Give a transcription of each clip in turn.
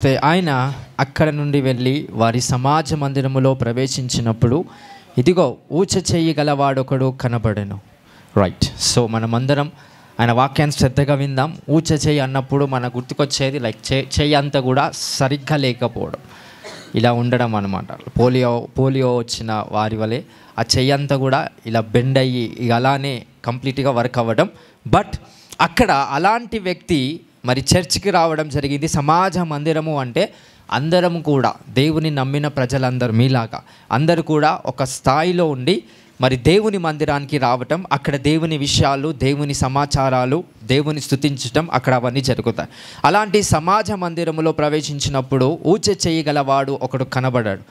ఆయన అక్కడ నుండి వెళ్ళి వారి సమాజ మందిరములో ప్రవేశించినప్పుడు ఇదిగో ఊచ చేయగలవాడొకడు కనబడెను. రైట్. సో మనమందరం ఆయన వాక్యాన్ని శ్రద్ధగా విందాం. ఊచ చేయి అన్నప్పుడు మన గుర్తుకొచ్చేది చెయ్యి అంతా కూడా సరిగ్గా లేకపోవడం, ఇలా ఉండడం అన్నమాట. పోలియో వచ్చిన వారి వలె ఆ చెయ్యి అంతా కూడా ఇలా బెండ్ అయ్యి ఇక అలానే కంప్లీట్గా వర్క్ అవ్వడం. బట్ అక్కడ అలాంటి వ్యక్తి మరి చర్చికి రావడం జరిగింది. సమాజ మందిరము అంటే అందరం కూడా దేవుని నమ్మిన ప్రజలందరూ మీలాగా అందరూ కూడా ఒక స్థాయిలో ఉండి మరి దేవుని మందిరానికి రావటం, అక్కడ దేవుని విషయాలు, దేవుని సమాచారాలు, దేవుని స్తుతించటం, అక్కడ అవన్నీ జరుగుతాయి. అలాంటి సమాజ మందిరములో ప్రవేశించినప్పుడు ఊచ చేయగలవాడు ఒకడు కనబడాడు.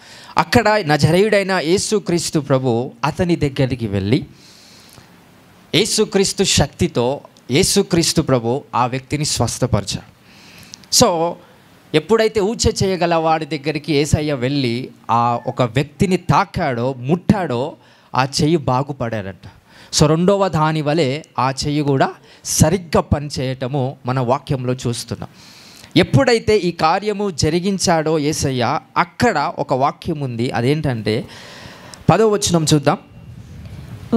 అక్కడ నజరేయుడైన యేసుక్రీస్తు ప్రభు అతని దగ్గరికి వెళ్ళి యేసుక్రీస్తు శక్తితో యేసుక్రీస్తు ప్రభు ఆ వ్యక్తిని స్వస్థపరిచాడు. సో ఎప్పుడైతే ఊచ చేయగల వాడి దగ్గరికి యేసయ్య వెళ్ళి ఆ ఒక వ్యక్తిని తాకాడో, ముట్టాడో, ఆ చెయ్యి బాగుపడాడంట. సో రెండవ దాని వలె ఆ చెయ్యి కూడా సరిగ్గా పనిచేయటము మన వాక్యంలో చూస్తున్నాం. ఎప్పుడైతే ఈ కార్యము జరిగించాడో యేసయ్య, అక్కడ ఒక వాక్యం ఉంది. అదేంటంటే 10వ వచనం చూద్దాం.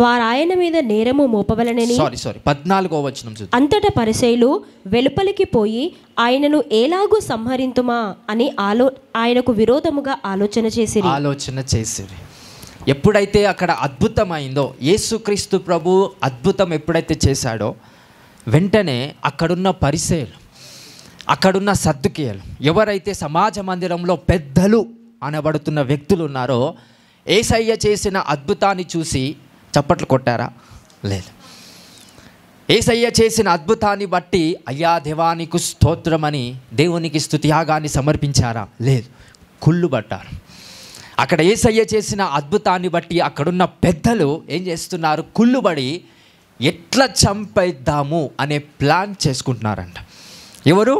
వారు ఆయన మీద నేరము మోపవలనని 14వ వచనం చూద్దాం. అంతటా పరిసయ్యులు వెలుపలికి పోయి ఆయనను ఎలాగూ సంహరింతుమా అని ఆయనకు విరోధముగా ఆలోచన చేసిరి. ఎప్పుడైతే అక్కడ అద్భుతమైందో, యేసుక్రీస్తు ప్రభు అద్భుతం ఎప్పుడైతే చేశాడో, వెంటనే అక్కడున్న పరిసయ్యులు, అక్కడున్న సద్దుకేయులు, ఎవరైతే సమాజ మందిరంలో పెద్దలు అనబడుతున్న వ్యక్తులు ఉన్నారో, యేసయ్య చేసిన అద్భుతాన్ని చూసి చప్పట్లు కొట్టారా? లేదు. యేసయ్య చేసిన అద్భుతాన్ని బట్టి అయ్యా దేవానికి స్తోత్రమని దేవునికి స్తుతియాగాన్ని సమర్పించారా? లేదు. కుళ్ళుబడ్డారు. అక్కడ యేసయ్య చేసిన అద్భుతాన్ని బట్టి అక్కడున్న పెద్దలు ఏం చేస్తున్నారు? కుళ్ళుబడి ఎట్లా చంపేద్దాము అనే ప్లాన్ చేసుకుంటున్నారంట. ఎవరు?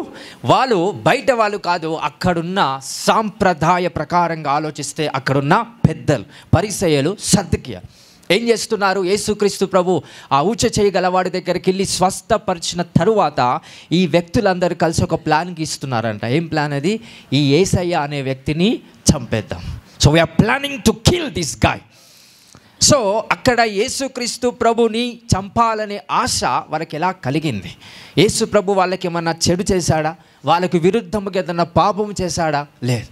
వాళ్ళు బయట వాళ్ళు కాదు, అక్కడున్న సాంప్రదాయ ప్రకారంగా ఆలోచిస్తే అక్కడున్న పెద్దలు, పరిసయ్యులు, సద్దుకేయులు ఏం చేస్తున్నారు? యేసుక్రీస్తు ప్రభు ఆ ఊచ చేయగలవాడి దగ్గరికి వెళ్ళి స్వస్థపరిచిన తరువాత ఈ వ్యక్తులందరూ కలిసి ఒక ప్లాన్ గీస్తున్నారంట. ఏం ప్లాన్ అది? ఈ యేసయ్య అనే వ్యక్తిని చంపేద్దాం. So we are planning to kill this guy. So అక్కడ యేసుక్రీస్తు ప్రభుని చంపాలనే ఆశ వాళ్ళకి ఎలా కలిగింది? యేసు ప్రభు వాళ్ళకి ఏమన్నా చెడు చేశాడా? వాళ్ళకు విరుద్ధంగా ఏదన్నా పాపం చేశాడా? లేదు.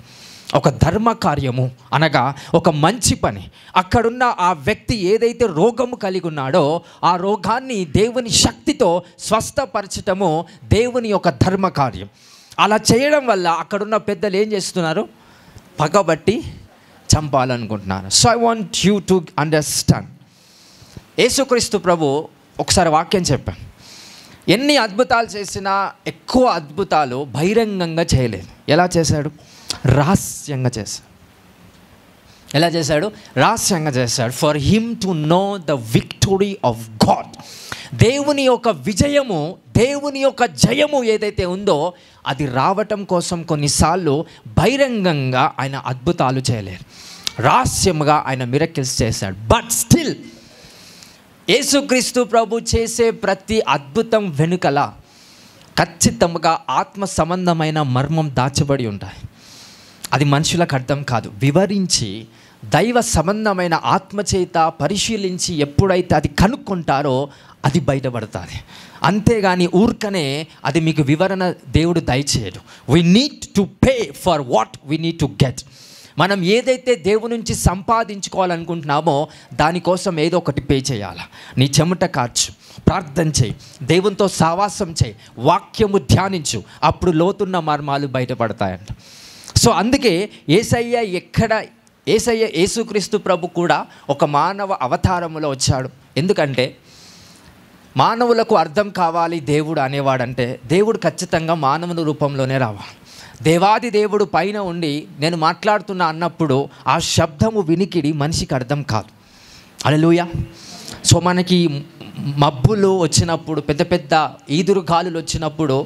ఒక ధర్మ కార్యము అనగా ఒక మంచి పని. అక్కడున్న ఆ వ్యక్తి ఏదైతే రోగము కలిగి ఉన్నాడో ఆ రోగాన్ని దేవుని శక్తితో స్వస్థపరచటము దేవుని యొక్క ధర్మ కార్యం. అలా చేయడం వల్ల అక్కడున్న పెద్దలు ఏం చేస్తున్నారు? పగబట్టి చంపాలనుకుంటున్నారు. So I want you to understand. Yesukristu ప్రభు ఒకసారి వాక్యం చెప్పాను, ఎన్ని అద్భుతాలు చేసినా ఎక్కువ అద్భుతాలు బహిరంగంగా చేయలేదు. ఎలా చేశాడు? రహస్యంగా చేశాడు. ఎలా చేశాడు? రహస్యంగా చేశాడు. For him to know the victory of God. దేవుని యొక్క విజయము, దేవుని యొక్క జయము ఏదైతే ఉందో అది రావటం కోసం కొన్నిసార్లు బహిరంగంగా ఆయన అద్భుతాలు చేయలేరు. రహస్యంగా ఆయన మిరకిల్స్ చేశాడు. బట్ స్టిల్ యేసుక్రీస్తు ప్రభు చేసే ప్రతి అద్భుతం వెనుకల ఖచ్చితంగా ఆత్మ సంబంధమైన మర్మం దాచబడి ఉంటాయి. అది మనుషులకు అర్థం కాదు. వివరించి దైవ సంబంధమైన ఆత్మచేత పరిశీలించి ఎప్పుడైతే అది కనుక్కుంటారో అది బయటపడుతుంది. అంతేగాని ఊర్కనే అది మీకు వివరణ దేవుడు దయచేయడు. We need to pay for what we need to get. మనం ఏదైతే దేవుని నుంచి సంపాదించుకోవాలనుకుంటున్నామో దానికోసం ఏదో ఒకటి పే చేయాలి. నీ చెమట కార్చు, ప్రార్థన చేయి, దేవునితో సావాసం చేయి, వాక్యము ధ్యానించు, అప్పుడు లోతున్న మర్మాలు బయటపడతాయంట. సో అందుకే యేసుక్రీస్తు ప్రభు కూడా ఒక మానవ అవతారములో వచ్చాడు. ఎందుకంటే మానవులకు అర్థం కావాలి దేవుడు అనేవాడంటే దేవుడు ఖచ్చితంగా మానవుని రూపంలోనే రావాలి. దేవాది దేవుడు పైన ఉండి నేను మాట్లాడుతున్నా అన్నప్పుడు ఆ శబ్దము వినికిడి మనిషికి అర్థం కాదు. హల్లెలూయా. సో మనకి మబ్బులు వచ్చినప్పుడు, పెద్ద పెద్ద ఈదురు గాలులు వచ్చినప్పుడు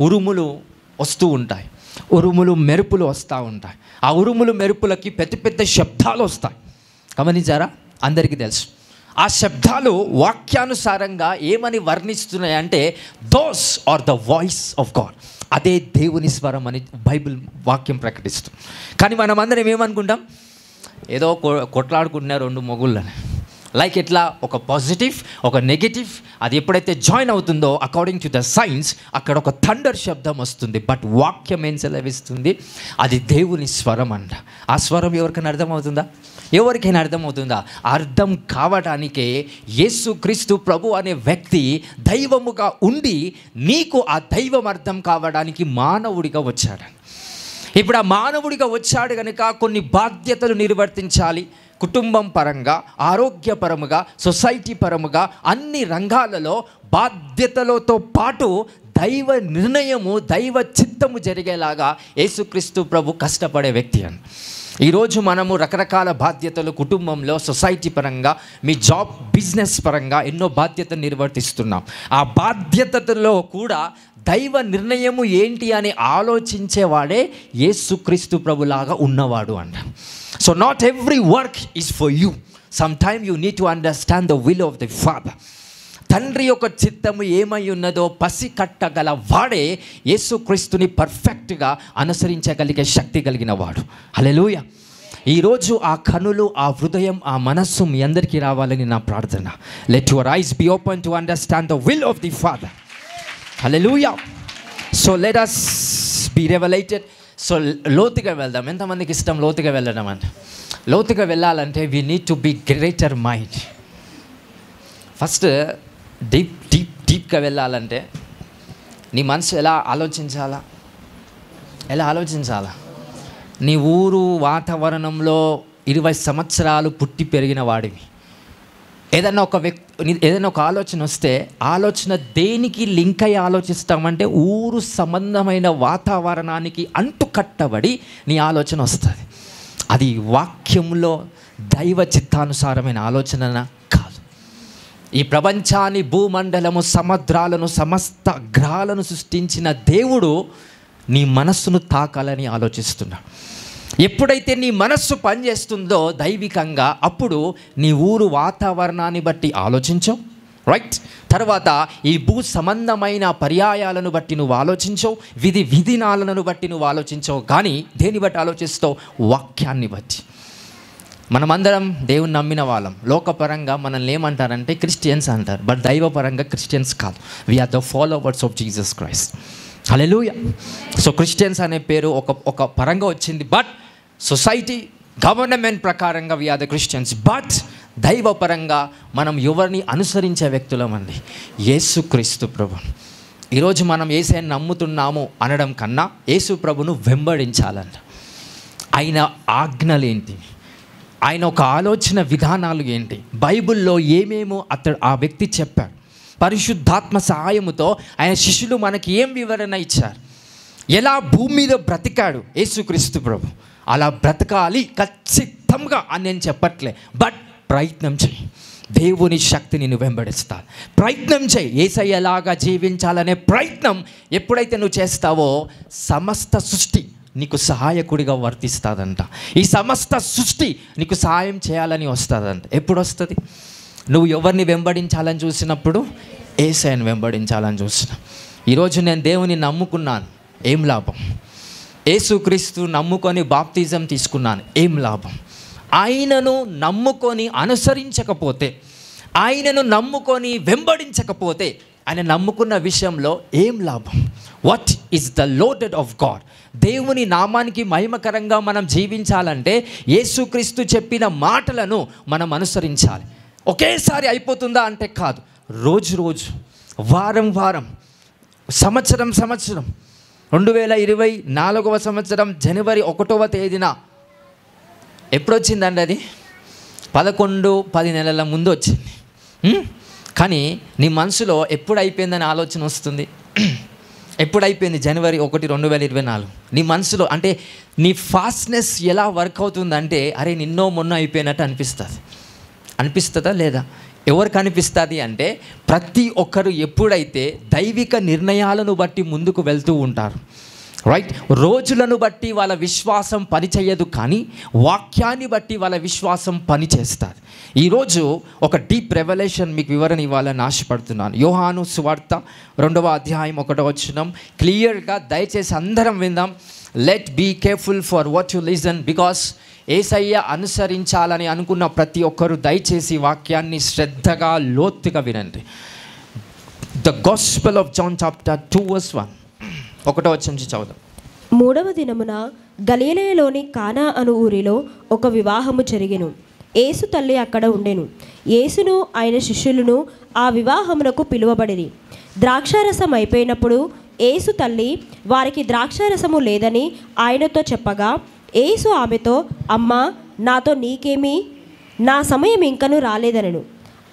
ఉరుములు వస్తూ ఉంటాయి, ఉరుములు మెరుపులు వస్తూ ఉంటాయి. ఆ ఉరుములు మెరుపులకి పెద్ద పెద్ద శబ్దాలు వస్తాయి. గమనించారా? అందరికీ తెలుసు. ఆ శబ్దాలు వాక్యానుసారంగా ఏమని వర్ణిస్తున్నాయంటే those are the voice of God. అదే దేవుని స్వరం అని బైబిల్ వాక్యం ప్రకటిస్తుంది. కానీ మనం అందరం ఏమనుకుంటాం, ఏదో కొట్లాడుకుంటున్నారు రెండు మొగుళ్ళని. లైక్ ఎట్లా ఒక పాజిటివ్ ఒక నెగిటివ్ అది ఎప్పుడైతే జాయిన్ అవుతుందో అకార్డింగ్ టు ద సైన్స్ అక్కడ ఒక థండర్ శబ్దం వస్తుంది. బట్ వాక్యం ఏం సెలవిస్తుంది, అది దేవుని స్వరం అంట. ఆ స్వరం ఎవరికైనా అర్థమవుతుందా? ఎవరికైనా అర్థమవుతుందా? అర్థం కావడానికే యేసుక్రీస్తు ప్రభు అనే వ్యక్తి దైవముగా ఉండి నీకు ఆ దైవం అర్థం కావడానికి మానవుడిగా వచ్చాడు. ఇప్పుడు ఆ మానవుడిగా వచ్చాడు కనుక కొన్ని బాధ్యతలు నిర్వర్తించాలి. కుటుంబం పరంగా, ఆరోగ్యపరముగా, సొసైటీ పరముగా, అన్ని రంగాలలో బాధ్యతలతో పాటు దైవ నిర్ణయము, దైవ చిత్తము జరిగేలాగా యేసుక్రీస్తు ప్రభు కష్టపడే వ్యక్తి అని. ఈరోజు మనము రకరకాల బాధ్యతలు కుటుంబంలో, సొసైటీ పరంగా, మీ జాబ్, బిజినెస్ పరంగా ఎన్నో బాధ్యతలు నిర్వర్తిస్తున్నాం. ఆ బాధ్యతలో కూడా దైవ నిర్ణయము ఏంటి అని ఆలోచించేవాడే యేసుక్రీస్తు ప్రభులాగా ఉన్నవాడు అంట. So not every work is for you. Some time you need to understand the will of the father. తండ్రి యొక్క చిత్తము ఏమై ఉన్నదో పసి కట్టగల వాడే యేసుక్రీస్తుని పర్ఫెక్ట్గా అనుసరించగలిగే శక్తి కలిగిన వాడు. హల్లెలూయా. ఈరోజు ఆ కనులు, ఆ హృదయం, ఆ మనస్సు మీ అందరికీ రావాలని నా ప్రార్థన. Let your eyes be open to understand the will of the father. Hallelujah. So let us be revelated. So లోతుగా వెళ్దాం. ఎంతమందికి ఇష్టం లోతుగా వెళ్ళడం అంటే? లోతుగా వెళ్ళాలంటే we need to be greater mind. First డీప్గా వెళ్ళాలంటే నీ మనసు ఎలా ఆలోచించాలా? నీ ఊరు వాతావరణంలో 20 సంవత్సరాలు పుట్టి పెరిగిన వాడివి. ఏదైనా ఒక ఆలోచన వస్తే ఆలోచన దేనికి లింక్ అయ్యి ఆలోచిస్తామంటే ఊరు సంబంధమైన వాతావరణానికి అంటుకట్టబడి నీ ఆలోచన వస్తుంది. అది వాక్యంలో దైవ చిత్తానుసారమైన ఆలోచన కాదు. ఈ ప్రపంచాన్ని, భూమండలము, సముద్రాలను, సమస్త గ్రహాలను సృష్టించిన దేవుడు నీ మనస్సును తాకాలని ఆలోచిస్తున్నాడు. ఎప్పుడైతే నీ మనస్సు పనిచేస్తుందో దైవికంగా, అప్పుడు నీ ఊరు వాతావరణాన్ని బట్టి ఆలోచించవు, రైట్? తర్వాత ఈ భూ సంబంధమైన పర్యాయాలను బట్టి నువ్వు ఆలోచించవు, విధినాలను బట్టి నువ్వు ఆలోచించవు. కానీ దేని బట్టి ఆలోచిస్తావు? వాక్యాన్ని బట్టి. మనమందరం దేవుని నమ్మిన వాళ్ళం. లోకపరంగా మనల్ని ఏమంటారంటే క్రిస్టియన్స్ అంటారు. బట్ దైవపరంగా క్రిస్టియన్స్ కాదు. We are the followers of Jesus Christ. Hallelujah. So Christians అనే పేరు ఒక పరంగా వచ్చింది. బట్ సొసైటీ, గవర్నమెంట్ ప్రకారంగా వీఆర్ ద క్రిస్టియన్స్. బట్ దైవపరంగా మనం ఎవరిని అనుసరించే వ్యక్తులమండి? యేసుక్రీస్తు ప్రభు. ఈరోజు మనం యేసుని నమ్ముతున్నాము అనడం కన్నా యేసు ప్రభును వెంబడించాలంట. ఆయన ఆజ్ఞలేంటి, ఆయన ఒక ఆలోచన విధానాలు ఏంటి, బైబిల్లో ఏమేమో ఆ వ్యక్తి చెప్పాడు. పరిశుద్ధాత్మ సహాయముతో ఆయన శిష్యులు మనకి ఏం వివరణ ఇచ్చారు, ఎలా భూమి మీద బ్రతికాడు యేసుక్రీస్తు ప్రభు. అలా బ్రతకాలి ఖచ్చితంగా అని నేను చెప్పట్లే. బట్ ప్రయత్నం చేయి. దేవుని శక్తిని నువ్వు వెంబడిస్తాను. ప్రయత్నం చేయి. యేసయ్యలాగా జీవించాలనే ప్రయత్నం ఎప్పుడైతే నువ్వు చేస్తావో సమస్త సృష్టి నీకు సహాయకుడిగా వర్తిస్తుందంట. ఈ సమస్త సృష్టి నీకు సహాయం చేయాలని వస్తుందంట. ఎప్పుడు వస్తుంది? నువ్వు ఎవరిని వెంబడించాలని చూసినప్పుడు. యేసయ్యను వెంబడించాలని చూసిన. ఈరోజు నేను దేవుని నమ్ముకున్నాను, ఏం లాభం? యేసుక్రీస్తు నమ్ముకొని బాప్తిజం తీసుకున్నాను, ఏం లాభం? ఆయనను నమ్ముకొని అనుసరించకపోతే, ఆయనను నమ్ముకొని వెంబడించకపోతే, ఆయన నమ్ముకున్న విషయంలో ఏం లాభం? What is the loaded of God? దేవుని నామానికి మహిమకరంగా మనం జీవించాలంటే యేసుక్రీస్తు చెప్పిన మాటలను మనం అనుసరించాలి. ఒకేసారి అయిపోతుందా అంటే కాదు. రోజు రోజు, వారం వారం, సంవత్సరం 2024వ సంవత్సరం జనవరి 1వ తేదీన ఎప్పుడొచ్చిందండి? అది 11-10 నెలల ముందు వచ్చింది. కానీ నీ మనసులో ఎప్పుడు అయిపోయిందని ఆలోచన వస్తుంది. ఎప్పుడైపోయింది? జనవరి 1, 2024. నీ మనసులో అంటే నీ ఫాస్ట్నెస్ ఎలా వర్క్ అవుతుందంటే అరే నిన్నో మొన్న అయిపోయినట్టు అనిపిస్తుందా లేదా? ఎవరికి అనిపిస్తుంది అంటే ప్రతి ఒక్కరు ఎప్పుడైతే దైవిక నిర్ణయాలను బట్టి ముందుకు వెళ్తూ ఉంటారు, రైట్. రోజులను బట్టి వాళ్ళ విశ్వాసం పనిచేయదు, కానీ వాక్యాన్ని బట్టి వాళ్ళ విశ్వాసం పనిచేస్తుంది. ఈరోజు ఒక డీప్ రెవల్యూషన్ మీకు వివరణ ఇవ్వాలని ఆశపడుతున్నాను. యోహాను సువార్త 2వ అధ్యాయం 1వ వచనం క్లియర్గా దయచేసి అందరం విందాం. Let be careful for what you listen, because Yesayya అనుసరించాలని అనుకున్న ప్రతి ఒక్కరూ దయచేసి వాక్యాన్ని శ్రద్ధగా లోతుగా వినండి. The gospel of John chapter 2 verse 1. 1వ వచనం నుంచి చదువుదాం. 3వ దినమున గలిలయలోని కానా అను ఊరిలో ఒక వివాహము జరిగెను. యేసు తల్లి అక్కడ ఉండెను. యేసును ఆయన శిష్యులను ఆ వివాహమునకు పిలువబడిరి. ద్రాక్షారసం అయిపోయినప్పుడు యేసు తల్లి వారికి ద్రాక్షారసము లేదని ఆయనతో చెప్పగా, యేసు ఆమెతో, అమ్మా, నాతో నీకేమి? నా సమయం ఇంకను రాలేదనెను.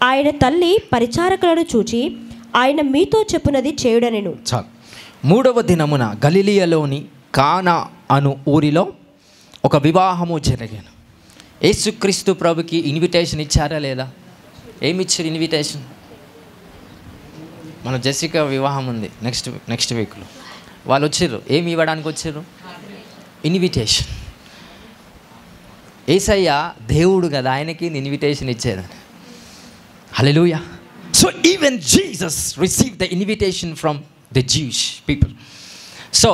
ఆయన తల్లి పరిచారకులను చూచి, ఆయన మీతో చెప్పునది చేయుడనెను. చాలు. 3వ దినమున గలిలయలోని కానా అను ఊరిలో ఒక వివాహము జరిగాను. యేసుక్రీస్తు ప్రభుకి ఇన్విటేషన్ ఇచ్చారా లేదా? ఏమి ఇచ్చారు ఇన్విటేషన్? మన జెసికా వివాహం ఉంది నెక్స్ట్ వీక్లో. వాళ్ళు వచ్చారు, ఏమి ఇవ్వడానికి వచ్చారు? ఇన్విటేషన్. యేసయ్య దేవుడు కదా, ఆయనకి ఇన్విటేషన్ ఇచ్చేదని. హల్లెలూయా. So even Jesus receive the invitation from the Jewish people. సో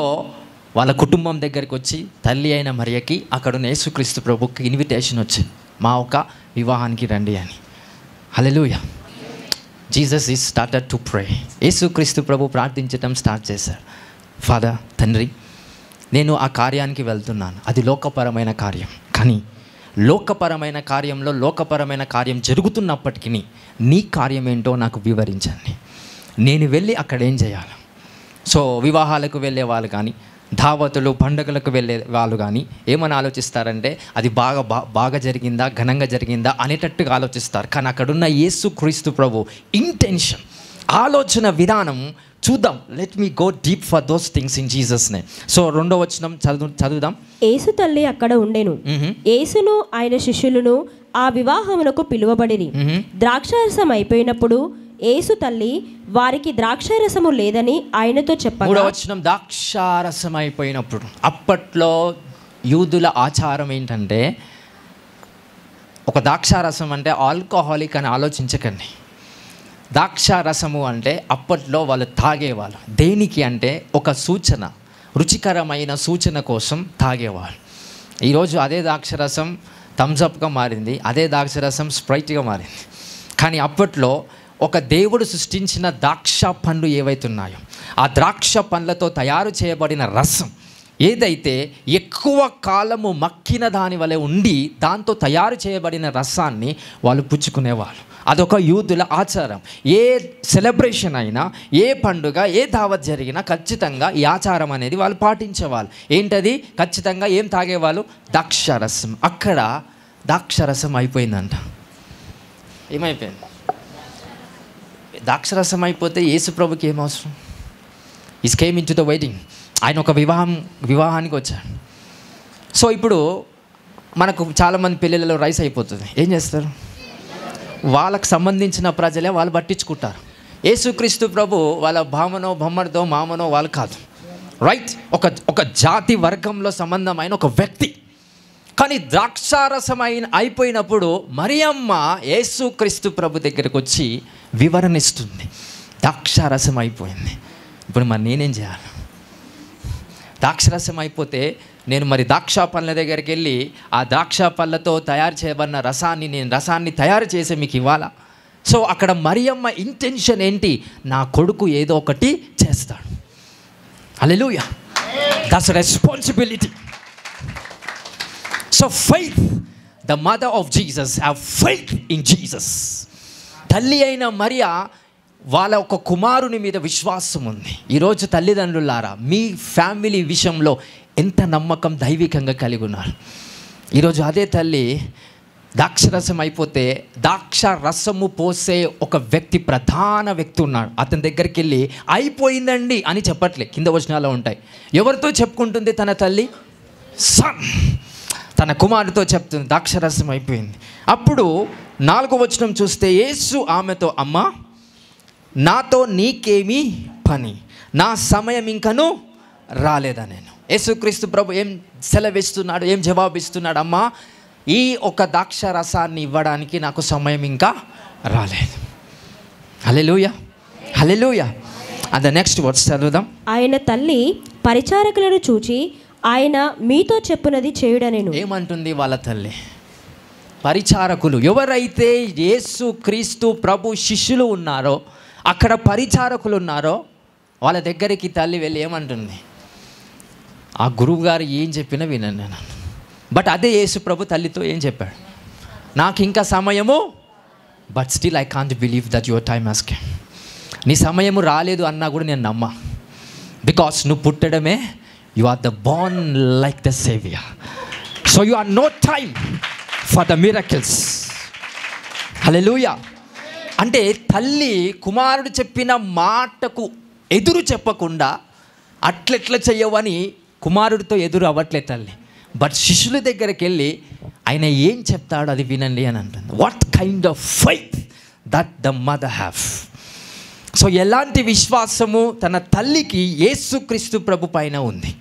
వాళ్ళ కుటుంబం దగ్గరికి వచ్చి తల్లి అయిన మరియకి అక్కడున్న యేసుక్రీస్తు ప్రభుకి ఇన్విటేషన్ వచ్చింది, మా ఒక వివాహానికి రండి అని. Hallelujah. Jesus is started to pray. యేసుక్రీస్తు ప్రభు ప్రార్థించడం స్టార్ట్ చేశారు. ఫాదర్, తండ్రి, నేను ఆ కార్యానికి వెళ్తున్నాను, అది లోకపరమైన కార్యం, కానీ లోకపరమైన కార్యంలో లోకపరమైన కార్యం జరుగుతున్నప్పటికీ నీ కార్యం ఏంటో నాకు వివరించండి. నేను వెళ్ళి అక్కడ ఏం చేయాలి? సో వివాహాలకు వెళ్ళే వాళ్ళు కానీ, దావతులు పండుగలకు వెళ్ళే వాళ్ళు కానీ ఏమని ఆలోచిస్తారంటే అది బాగా జరిగిందా, ఘనంగా జరిగిందా అనేటట్టుగా ఆలోచిస్తారు. కానీ అక్కడున్న యేసుక్రీస్తు ప్రభు ఇంటెన్షన్, ఆలోచన విధానం చూద్దాం. Let me go deep for those things in Jesus name. So 2వ వచనం చదువుదాం. యేసు తల్లి అక్కడ ఉండెను. యేసును ఆయన శిష్యులను ఆ వివాహమునకు పిలువబడిరి. ద్రాక్షారసం అయిపోయినప్పుడు యేసు తల్లి వారికి ద్రాక్షారసము లేదని ఆయనతో చెప్పగా, 3వ వచనం ద్రాక్షారసం అయిపోయినప్పుడు. అప్పట్లో యూదుల ఆచారం ఏంటంటే, ఒక ద్రాక్షారసం అంటే ఆల్కహాలిక్ అని ఆలోచించకండి. ద్రాక్షారసము అంటే అప్పట్లో వాళ్ళు తాగేవాళ్ళు. దేనికి అంటే ఒక సూచన, రుచికరమైన సూచన కోసం తాగేవాళ్ళు. ఈరోజు అదే ద్రాక్షరసం థమ్స్అప్గా మారింది, అదే ద్రాక్షరసం స్ప్రైట్గా మారింది. కానీ అప్పట్లో ఒక దేవుడు సృష్టించిన ద్రాక్ష పండ్లు ఏవైతున్నాయో ఆ ద్రాక్ష పండ్లతో తయారు చేయబడిన రసం ఏదైతే ఎక్కువ కాలము మక్కిన దాని వలె ఉండి దాంతో తయారు చేయబడిన రసాన్ని వాళ్ళు పుచ్చుకునేవాళ్ళు. అదొక యూదుల ఆచారం. ఏ సెలబ్రేషన్ అయినా, ఏ పండుగ, ఏ దావత్ జరిగినా ఖచ్చితంగా ఈ ఆచారం అనేది వాళ్ళు పాటించేవాళ్ళు. ఏంటది? ఖచ్చితంగా ఏం తాగేవాళ్ళు? ద్రాక్షారసం. అక్కడ ద్రాక్షారసం అయిపోయిందంట. ఏమైపోయింది? ద్రాక్షరసం అయిపోతే యేసు ప్రభుకి ఏం అవసరం? Is came in to the wedding. ఆయన ఒక వివాహానికి వచ్చాడు. సో ఇప్పుడు మనకు చాలామంది పెళ్ళిళ్ళలో రైస్ అయిపోతుంది, ఏం చేస్తారు? వాళ్ళకు సంబంధించిన ప్రజలే వాళ్ళు పట్టించుకుంటారు. యేసుక్రీస్తు ప్రభు వాళ్ళ భామనో బొమ్మడితో మామనో వాళ్ళు కాదు, రైట్? ఒక జాతి వర్గంలో సంబంధమైన ఒక వ్యక్తి. కానీ ద్రాక్షారసం అయిపోయినప్పుడు మరియమ్మ యేసుక్రీస్తు ప్రభు దగ్గరికి వచ్చి వివరణ ఇస్తుంది. ద్రాక్షారసం అయిపోయింది, ఇప్పుడు మరి నేనేం చేయాలి? ద్రాక్షరసం అయిపోతే నేను మరి ద్రాక్ష పళ్ళ దగ్గరికి వెళ్ళి ఆ ద్రాక్ష పళ్ళతో తయారు చేయబడిన రసాన్ని తయారు చేసి మీకు ఇవ్వాలా? సో అక్కడ మరియమ్మ ఇంటెన్షన్ ఏంటి? నా కొడుకు ఏదో ఒకటి చేస్తాడు. Hallelujah. That's responsibility. So faith, the mother of Jesus have faith in Jesus. తల్లి అయిన మరియా వాళ్ళ ఒక కుమారుని మీద విశ్వాసం ఉంది. ఈరోజు తల్లిదండ్రులారా, మీ ఫ్యామిలీ విషయంలో ఎంత నమ్మకం దైవికంగా కలిగి ఉన్నారు? ఈరోజు అదే తల్లి ద్రాక్షరసం అయిపోతే ద్రాక్ష రసము పోసే ఒక వ్యక్తి, ప్రధాన వ్యక్తి ఉన్నాడు. అతని దగ్గరికి వెళ్ళి అయిపోయిందండి అని చెప్పట్లే, కింద వచనాల్లో ఉంటాయి. ఎవరితో చెప్పుకుంటుంది తన తల్లి? సన్, తన కుమారుడితో చెప్తుంది ద్రాక్షరసం అయిపోయింది. అప్పుడు 4వ వచనం చూస్తే యేసు ఆమెతో, అమ్మా, నాతో నీకేమీ పని, నా సమయం ఇంకను రాలేదా నేను? యేసుక్రీస్తు ప్రభు ఏం సెలవిస్తున్నాడు, ఏం జవాబిస్తున్నాడు? అమ్మా, ఈ ఒక ద్రాక్ష రసాన్ని ఇవ్వడానికి నాకు సమయం ఇంకా రాలేదు. హల్లెలూయా, హల్లెలూయా. అండ్ ద నెక్స్ట్ వర్డ్స్ చదువుదాం. ఆయన తల్లి పరిచారకులను చూచి ఆయన మీతో చెప్పునది చేయుడనెను. ఏమంటుంది వాళ్ళ తల్లి? పరిచారకులు, ఎవరైతే యేసు క్రీస్తు ప్రభు శిష్యులు ఉన్నారో, అక్కడ పరిచారకులు ఉన్నారో, వాళ్ళ దగ్గరికి తల్లి వెళ్ళి ఏమంటుంది? ఆ గురువు గారు ఏం చెప్పినా వినను నేను. బట్ అదే యేసు ప్రభు తల్లితో ఏం చెప్పాడు? నాకు ఇంకా సమయము, but still I can't believe that your time has came. నీ సమయము రాలేదు అన్నా కూడా నేను నమ్మా. బికాస్ నువ్వు పుట్టడమే, you are the born like the saviour. So you are no time for the miracles. Hallelujah. అంటే తల్లి కుమారుడు చెప్పిన మాటకు ఎదురు చెప్పకుండా అట్లెట్లా చెయ్యవని కుమారుడితో ఎదురు అవ్వట్లే తల్లి. బట్ శిష్యుల దగ్గరికి వెళ్ళి ఆయన ఏం చెప్తాడో అది వినండి అని అంటుంది. What kind of faith that the mother have. So ఎలాంటి విశ్వాసము తన తల్లికి యేసుక్రీస్తు ప్రభు పైన ఉంది.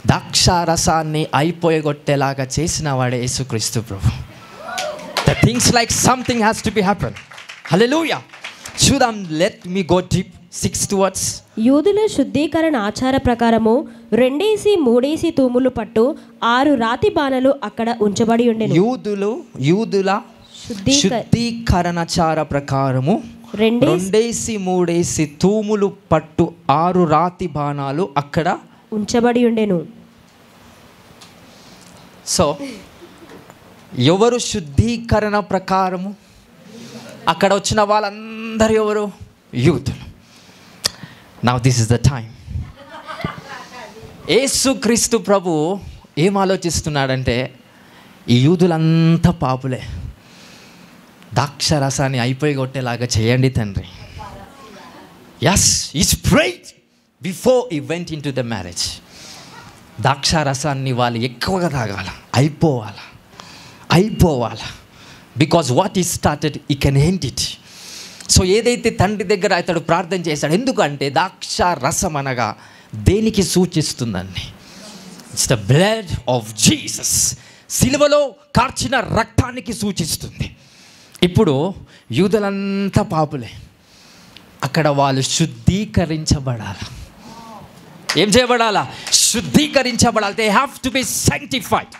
ద్రాక్షారసాన్ని అయిపోయగొట్టేలాగా చేసిన వాడే యేసుక్రీస్తు ప్రభు. The things like something has to be happen. Hallelujah. చూద్దాం, let me go deep. 6th words. యూదుల శుద్ధీకరణ ఆచార ప్రకారము 2-3 తూములు పట్టు 6 రాతి బాణలు అక్కడ ఉంచబడి ఉండెను. యూదుల శుద్ధీకరణాచార ప్రకారము 2-3 తూములు పట్టు 6 రాతి బాణాలు అక్కడ ఉంచబడి ఉండెను. సో ఎవరు శుద్ధీకరణ ప్రకారము? అక్కడ వచ్చిన వాళ్ళందరూ ఎవరు? యూదులు. Now this is the time. యేసుక్రీస్తు ప్రభు ఏం ఆలోచిస్తున్నాడంటే, ఈ యూదులంతా పాపులే, ద్రాక్షరసాన్ని అయిపోయగొట్టేలాగా చేయండి తండ్రి. Yes, he's prayed before he went in to the marriage. ద్రాక్షారసాన్ని వాళ్ళు ఎక్కువగా తాగాల, అయిపోవాలా. Because what is started he can end it. So ఏదైతే తండ్రి దగ్గర అతడు ప్రార్థన చేశాడు, ఎందుకంటే ద్రాక్ష రసం అనగా దేనికి సూచిస్తుందండి? It's the blood of Jesus. సిలువలో కార్చిన రక్తానికి సూచిస్తుంది. ఇప్పుడు యూదులంతా పాపులే, అక్కడ వాళ్ళు శుద్ధీకరించబడాలి. ఏం చేయబడాలా? శుద్ధీకరించబడాలి. They have to be sanctified.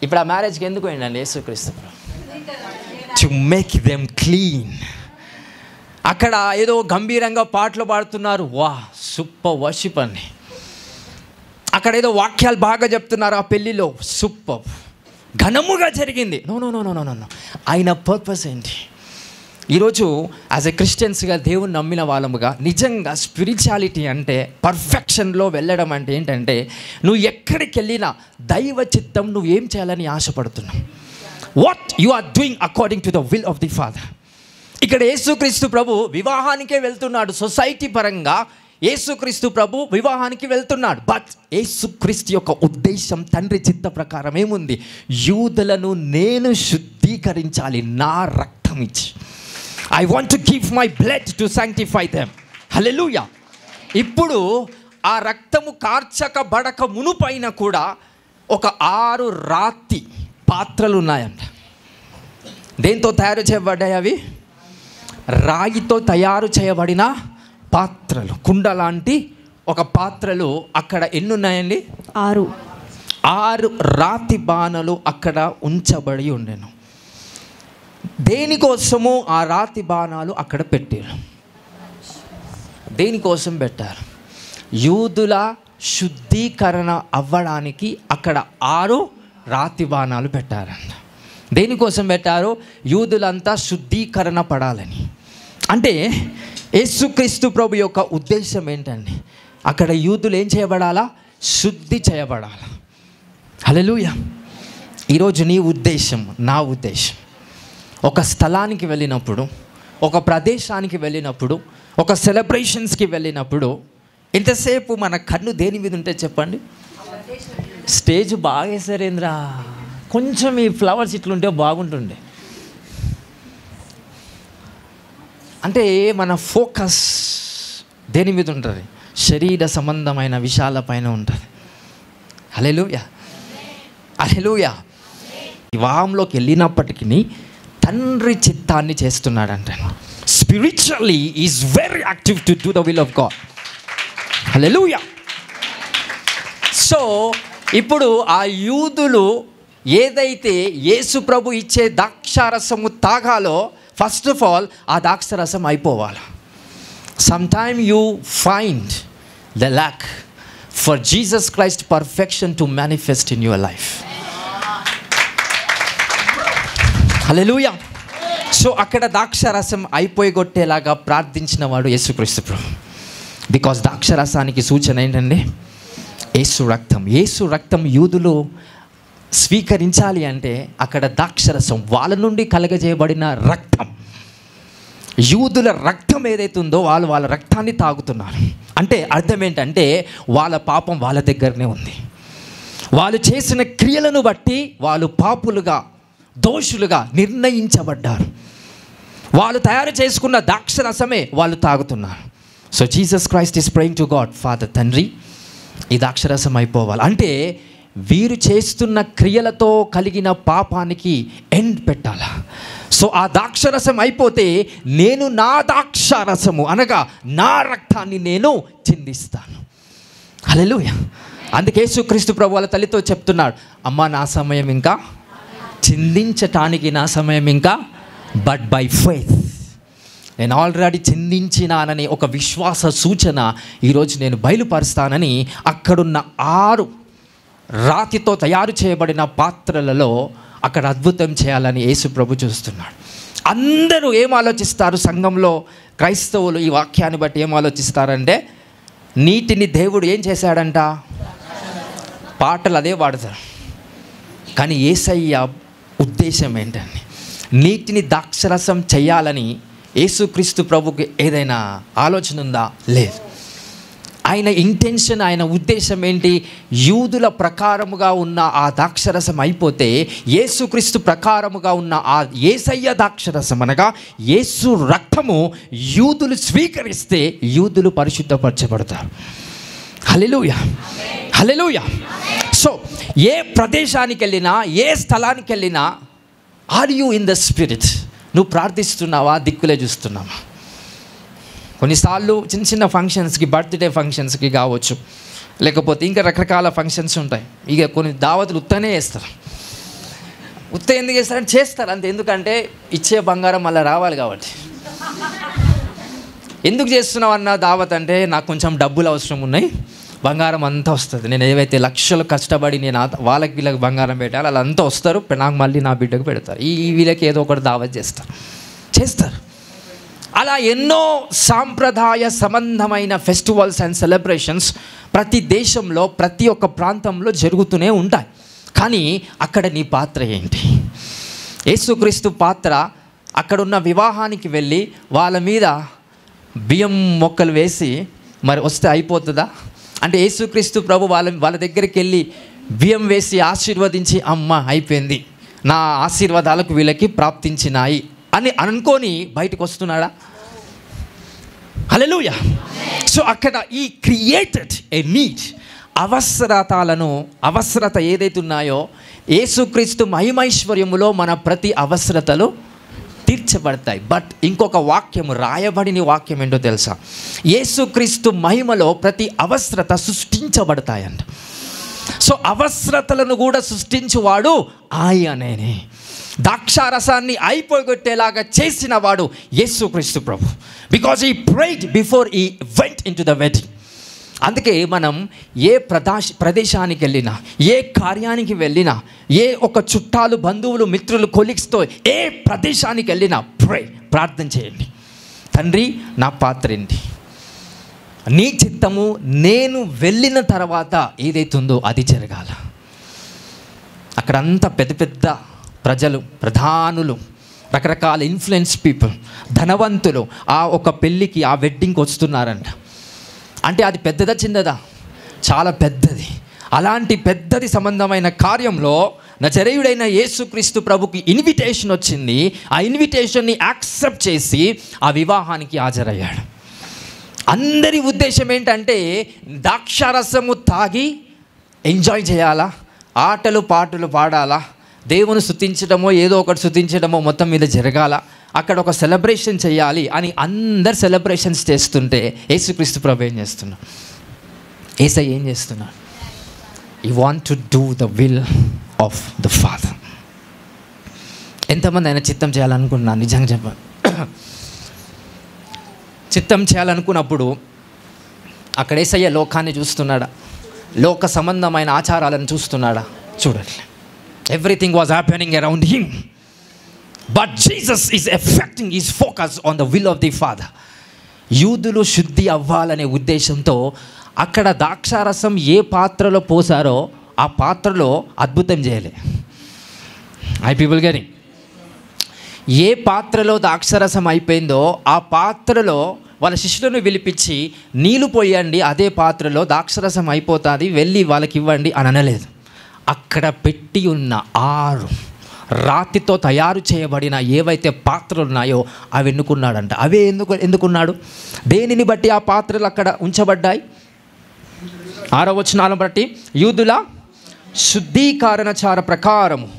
ఇప్పుడు ఆ మ్యారేజ్కి ఎందుకు పోయిందండి యేసుక్రీస్తు? To make them clean. అక్కడ ఏదో గంభీరంగా పాటలు పాడుతున్నారు, వా సూపర్ వర్షిప్ అని. అక్కడ ఏదో వాక్యాలు బాగా చెప్తున్నారు ఆ పెళ్ళిలో, సూపర్ ఘనముగా జరిగింది. No no no no no no. ఆయన పర్పస్ ఏంటి? ఈరోజు యాజ్ ఎ క్రిస్టియన్స్గా దేవుని నమ్మిన వాళ్ళముగా నిజంగా స్పిరిచువాలిటీ అంటే, పర్ఫెక్షన్లో వెళ్ళడం అంటే ఏంటంటే, నువ్వు ఎక్కడికి వెళ్ళినా దైవ చిత్తం నువ్వు ఏం చేయాలని ఆశపడుతున్నావు. What you are doing according to the will of the father. ఇక్కడ యేసుక్రీస్తు ప్రభు వివాహానికే వెళ్తున్నాడు. సొసైటీ పరంగా యేసుక్రీస్తు ప్రభు వివాహానికి వెళ్తున్నాడు. బట్ యేసుక్రీస్తు యొక్క ఉద్దేశం, తండ్రి చిత్త ప్రకారం ఏముంది? యూదులను నేను శుద్ధీకరించాలి నా రక్తం ఇచ్చి. I want to give my blood to sanctify them. Hallelujah. ఇప్పుడు ఆ రక్తము కార్చకబడక మునుపైన కూడా ఒక 6 రాతి పాత్రలు ఉన్నాయంట. దేంతో తయారు చేయబడ్డాయి అవి? రాగితో తయారు చేయబడిన పాత్రలు, కుండ లాంటి ఒక పాత్రలు. అక్కడ ఎన్ని ఉన్నాయండి? 6 రాతి బాణలు అక్కడ ఉంచబడి ఉండెను. దేనికోసము ఆ రాతి బాణాలు అక్కడ పెట్టారు? దేనికోసం పెట్టారు? యూదుల శుద్ధీకరణ అవ్వడానికి అక్కడ 6 రాతి బాణాలు పెట్టారంట. దేనికోసం పెట్టారు? యూదులంతా శుద్ధీకరణ పడాలని. అంటే యేసుక్రీస్తు ప్రభు యొక్క ఉద్దేశం ఏంటండి? అక్కడ యూదులు ఏం చేయబడాలా? శుద్ధి చేయబడాలి. హల్లెలూయా. ఈరోజు నీ ఉద్దేశం, నా ఉద్దేశం, ఒక స్థలానికి వెళ్ళినప్పుడు, ఒక ప్రదేశానికి వెళ్ళినప్పుడు, ఒక సెలబ్రేషన్స్కి వెళ్ళినప్పుడు ఎంతసేపు మన కన్ను దేని మీద ఉంటే చెప్పండి? స్టేజ్ బాగా వేసారేంద్రా, కొంచెం ఈ ఫ్లవర్స్ ఇట్లుంటే బాగుంటుండే. అంటే మన ఫోకస్ దేని మీద ఉంటుంది? శరీర సంబంధమైన విషయాలపైన ఉంటుంది. హల్లెలూయా, హల్లెలూయా. వివాహంలోకి వెళ్ళినప్పటికీ తండ్రి చిత్తాన్ని చేస్తున్నాడంట. Spiritually is very active to do the will of God. Hallelujah. So ఇప్పుడు ఆ యూదులు ఏదైతే యేసు ప్రభు ఇచ్చే ద్రాక్షారసము తాగాలో, ఫస్ట్ ఆఫ్ ఆల్ ఆ ద్రాక్షారసం అయిపోవాలి. Sometime you find the lack for Jesus Christ perfection to manifest in your life. Hallelujah. So అక్కడ ద్రాక్షారసం అయిపోగొట్టేలాగా ప్రార్థించిన వాడు యేసుక్రీస్తు ప్రభు. బికాజ్ ద్రాక్షారసానికి సూచన ఏంటండి? యేసు రక్తం. యేసు రక్తం యూదులు స్వీకరించాలి అంటే అక్కడ ద్రాక్షరసం, వాళ్ళ నుండి కలగజేయబడిన రక్తం, యూదుల రక్తం ఏదైతే ఉందో వాళ్ళు వాళ్ళ రక్తాన్ని తాగుతున్నారు. అంటే అర్థం ఏంటంటే వాళ్ళ పాపం వాళ్ళ దగ్గరనే ఉంది. వాళ్ళు చేసిన క్రియలను బట్టి వాళ్ళు పాపులుగా, దోషులుగా నిర్ణయించబడ్డారు. వాళ్ళు తయారు చేసుకున్న ద్రాక్షరసమే వాళ్ళు తాగుతున్నారు. So Jesus Christ is praying to God, father, తండ్రి, ఈ ద్రాక్షరసం అయిపోవాలి. అంటే వీరు చేస్తున్న క్రియలతో కలిగిన పాపానికి ఎండ్ పెట్టాలా. సో ఆ ద్రాక్షరసం అయిపోతే నేను నా ద్రాక్షారసము అనగా నా రక్తాన్ని నేను చిందిస్తాను. హల్లెలూయా. అందుకే యేసుక్రీస్తు ప్రభు వాళ్ళ తల్లితో చెప్తున్నాడు, అమ్మ నా సమయం ఇంకా, చిందించటానికి నా సమయం ఇంకా, బట్ బై ఫెయిత్ నేను ఆల్రెడీ చిందించినానని ఒక విశ్వాస సూచన ఈరోజు నేను బయలుపరుస్తానని అక్కడున్న 6 రాతితో తయారు చేయబడిన పాత్రలలో అక్కడ అద్భుతం చేయాలని యేసు ప్రభు చూస్తున్నాడు. అందరూ ఏం ఆలోచిస్తారు? సంఘంలో క్రైస్తవులు ఈ వాక్యాన్ని బట్టి ఏం ఆలోచిస్తారంటే, నీటిని దేవుడు ఏం చేశాడంట? పాటలు అదే వాడతారు. కానీ యేసయ్య ఉద్దేశం ఏంటండి? నీటిని ద్రాక్షరసం చేయాలని యేసుక్రీస్తు ప్రభుకి ఏదైనా ఆలోచన ఉందా? లేదు. ఆయన ఇంటెన్షన్, ఆయన ఉద్దేశం ఏంటి? యూదుల ప్రకారముగా ఉన్న ఆ ద్రాక్షరసం అయిపోతే యేసుక్రీస్తు ప్రకారముగా ఉన్న ఆ యేసయ్య ద్రాక్షరసం అనగా యేసు రక్తము యూదులు స్వీకరిస్తే యూదులు పరిశుద్ధపరచబడతారు. హల్లెలూయా, హల్లెలూయా. సో ఏ ప్రదేశానికి వెళ్ళినా, ఏ స్థలానికి వెళ్ళినా, are you in the spirit? నువ్వు ప్రార్థిస్తున్నావా? దిక్కులే చూస్తున్నావా? కొన్నిసార్లు చిన్న చిన్న ఫంక్షన్స్కి, బర్త్డే ఫంక్షన్స్కి కావచ్చు, లేకపోతే ఇంకా రకరకాల ఫంక్షన్స్ ఉంటాయి. ఇక కొన్ని దావతులు ఉత్తనే వేస్తారు. ఉత్త ఎందుకు వేస్తారంటే చేస్తారు అంతే. ఎందుకంటే ఇచ్చే బంగారం మళ్ళీ రావాలి కాబట్టి. ఎందుకు చేస్తున్నావు అన్న దావత్ అంటే, నాకు కొంచెం డబ్బులు అవసరం ఉన్నాయి, బంగారం అంతా వస్తుంది. నేను ఏవైతే లక్షలు కష్టపడి నేను వాళ్ళకి వీళ్ళకి బంగారం పెట్టాలి, అలా అంతా వస్తారు, నాకు మళ్ళీ నా బిడ్డకు పెడతారు. ఈ వీళ్ళకి ఏదో ఒకటి దావత్ చేస్తారు. అలా ఎన్నో సాంప్రదాయ సంబంధమైన ఫెస్టివల్స్ అండ్ సెలబ్రేషన్స్ ప్రతి దేశంలో, ప్రతి ఒక్క ప్రాంతంలో జరుగుతూనే ఉంటాయి. కానీ అక్కడ నీ పాత్ర ఏంటి? యేసుక్రీస్తు పాత్ర అక్కడున్న వివాహానికి వెళ్ళి వాళ్ళ మీద బియ్యం మొక్కలు వేసి మరి వస్తే అయిపోతుందా? అంటే యేసుక్రీస్తు ప్రభు వాళ్ళ దగ్గరికి వెళ్ళి బియ్యం వేసి ఆశీర్వదించి, అమ్మ అయిపోయింది, నా ఆశీర్వాదాలకు వీళ్ళకి ప్రాప్తించినాయి అని అనుకొని బయటకు వస్తున్నాడా? హల్లెలూయా. సో అక్కడ ఈ క్రియేటెడ్ ఏ నీడ్, అవసరత ఏదైతే ఉన్నాయో యేసుక్రీస్తు మహిమైశ్వర్యములో మన ప్రతి అవసరతలు తీర్చబడతాయి. బట్ ఇంకొక వాక్యం, రాయబడిన వాక్యం ఏంటో తెలుసా? యేసుక్రీస్తు మహిమలో ప్రతి అవసరత సృష్టించబడతాయంట. సో అవసరతలను కూడా సృష్టించువాడు ఆయనే. ద్రాక్షారసాన్ని అయిపోగొట్టేలాగా చేసిన వాడు యేసుక్రీస్తు ప్రభు. Because he prayed before he went in to the wedding. అందుకే మనం ఏ ప్రదేశానికి వెళ్ళినా, ఏ కార్యానికి వెళ్ళినా, ఏ ఒక చుట్టాలు, బంధువులు, మిత్రులు, కొలీగ్స్తో ఏ ప్రదేశానికి వెళ్ళినా ప్రార్థన చేయండి. తండ్రి, నా పాత్ర ఏంటి? నీ చిత్తము నేను వెళ్ళిన తర్వాత ఏదైతుందో అది జరగాల. అక్కడంతా పెద్ద పెద్ద ప్రజలు, ప్రధానులు, రకరకాల ఇన్ఫ్లుయెన్స్ పీపుల్, ధనవంతులు ఆ ఒక పెళ్ళికి, ఆ వెడ్డింగ్కి వస్తున్నారంట. అంటే అది పెద్దదా చిన్నదా? చాలా పెద్దది. అలాంటి పెద్దది సంబంధమైన కార్యంలో నజరేయుడైన యేసుక్రీస్తు ప్రభుకి ఇన్విటేషన్ వచ్చింది. ఆ ఇన్విటేషన్ని యాక్సెప్ట్ చేసి ఆ వివాహానికి హాజరయ్యాడు. అందరి ఉద్దేశం ఏంటంటే ద్రాక్షారసము తాగి ఎంజాయ్ చేయాలా, ఆటలు పాటలు పాడాలా, దేవుని స్తుతించడమో ఏదో ఒకటి స్తుతించడమో మొత్తం మీద జరగాల, అక్కడ ఒక సెలబ్రేషన్ చేయాలి అని అందరు సెలబ్రేషన్స్ చేస్తుంటే యేసుక్రీస్తు ప్రభు ఏం చేస్తున్నాడు? యేసయ్య ఏం చేస్తున్నాడు? You want to do the will of the father. ఎంతమంది ఆయన చిత్తం చేయాలనుకున్నాను? నిజంగా చెప్పాను, చిత్తం చేయాలనుకున్నప్పుడు అక్కడ యేసయ్య లోకాన్ని చూస్తున్నాడా? లోక సంబంధమైన ఆచారాలను చూస్తున్నాడా? చూడట్లే. Everything was happening around him, but Jesus is effecting his focus on the will of the father. యూదులు శుద్ధి అవ్వాలనే ఉద్దేశంతో అక్కడ ద్రాక్షారసం ఏ పాత్రలో పోసారో ఆ పాత్రలో అద్భుతం చేయలే. I people getting? ఏ పాత్రలో ద్రాక్షారసం అయిపోయిందో ఆ పాత్రలో వాళ్ళ శిష్యులను పిలిపించి నీళ్లు పోయండి, అదే పాత్రలో ద్రాక్షారసం అయిపోతుంది, వెళ్ళి వాళ్ళకి ఇవ్వండి అని అనలేదు. అక్కడ పెట్టి ఉన్న 6 రాతితో తయారు చేయబడిన ఏవైతే పాత్రలు ఉన్నాయో అవి ఎన్నుకున్నాడంట. అవే ఎందుకున్నాడు? దేనిని బట్టి ఆ పాత్రలు అక్కడ ఉంచబడ్డాయి? 6వ వచనాలను బట్టి యూదుల శుద్ధీకరణాచార ప్రకారము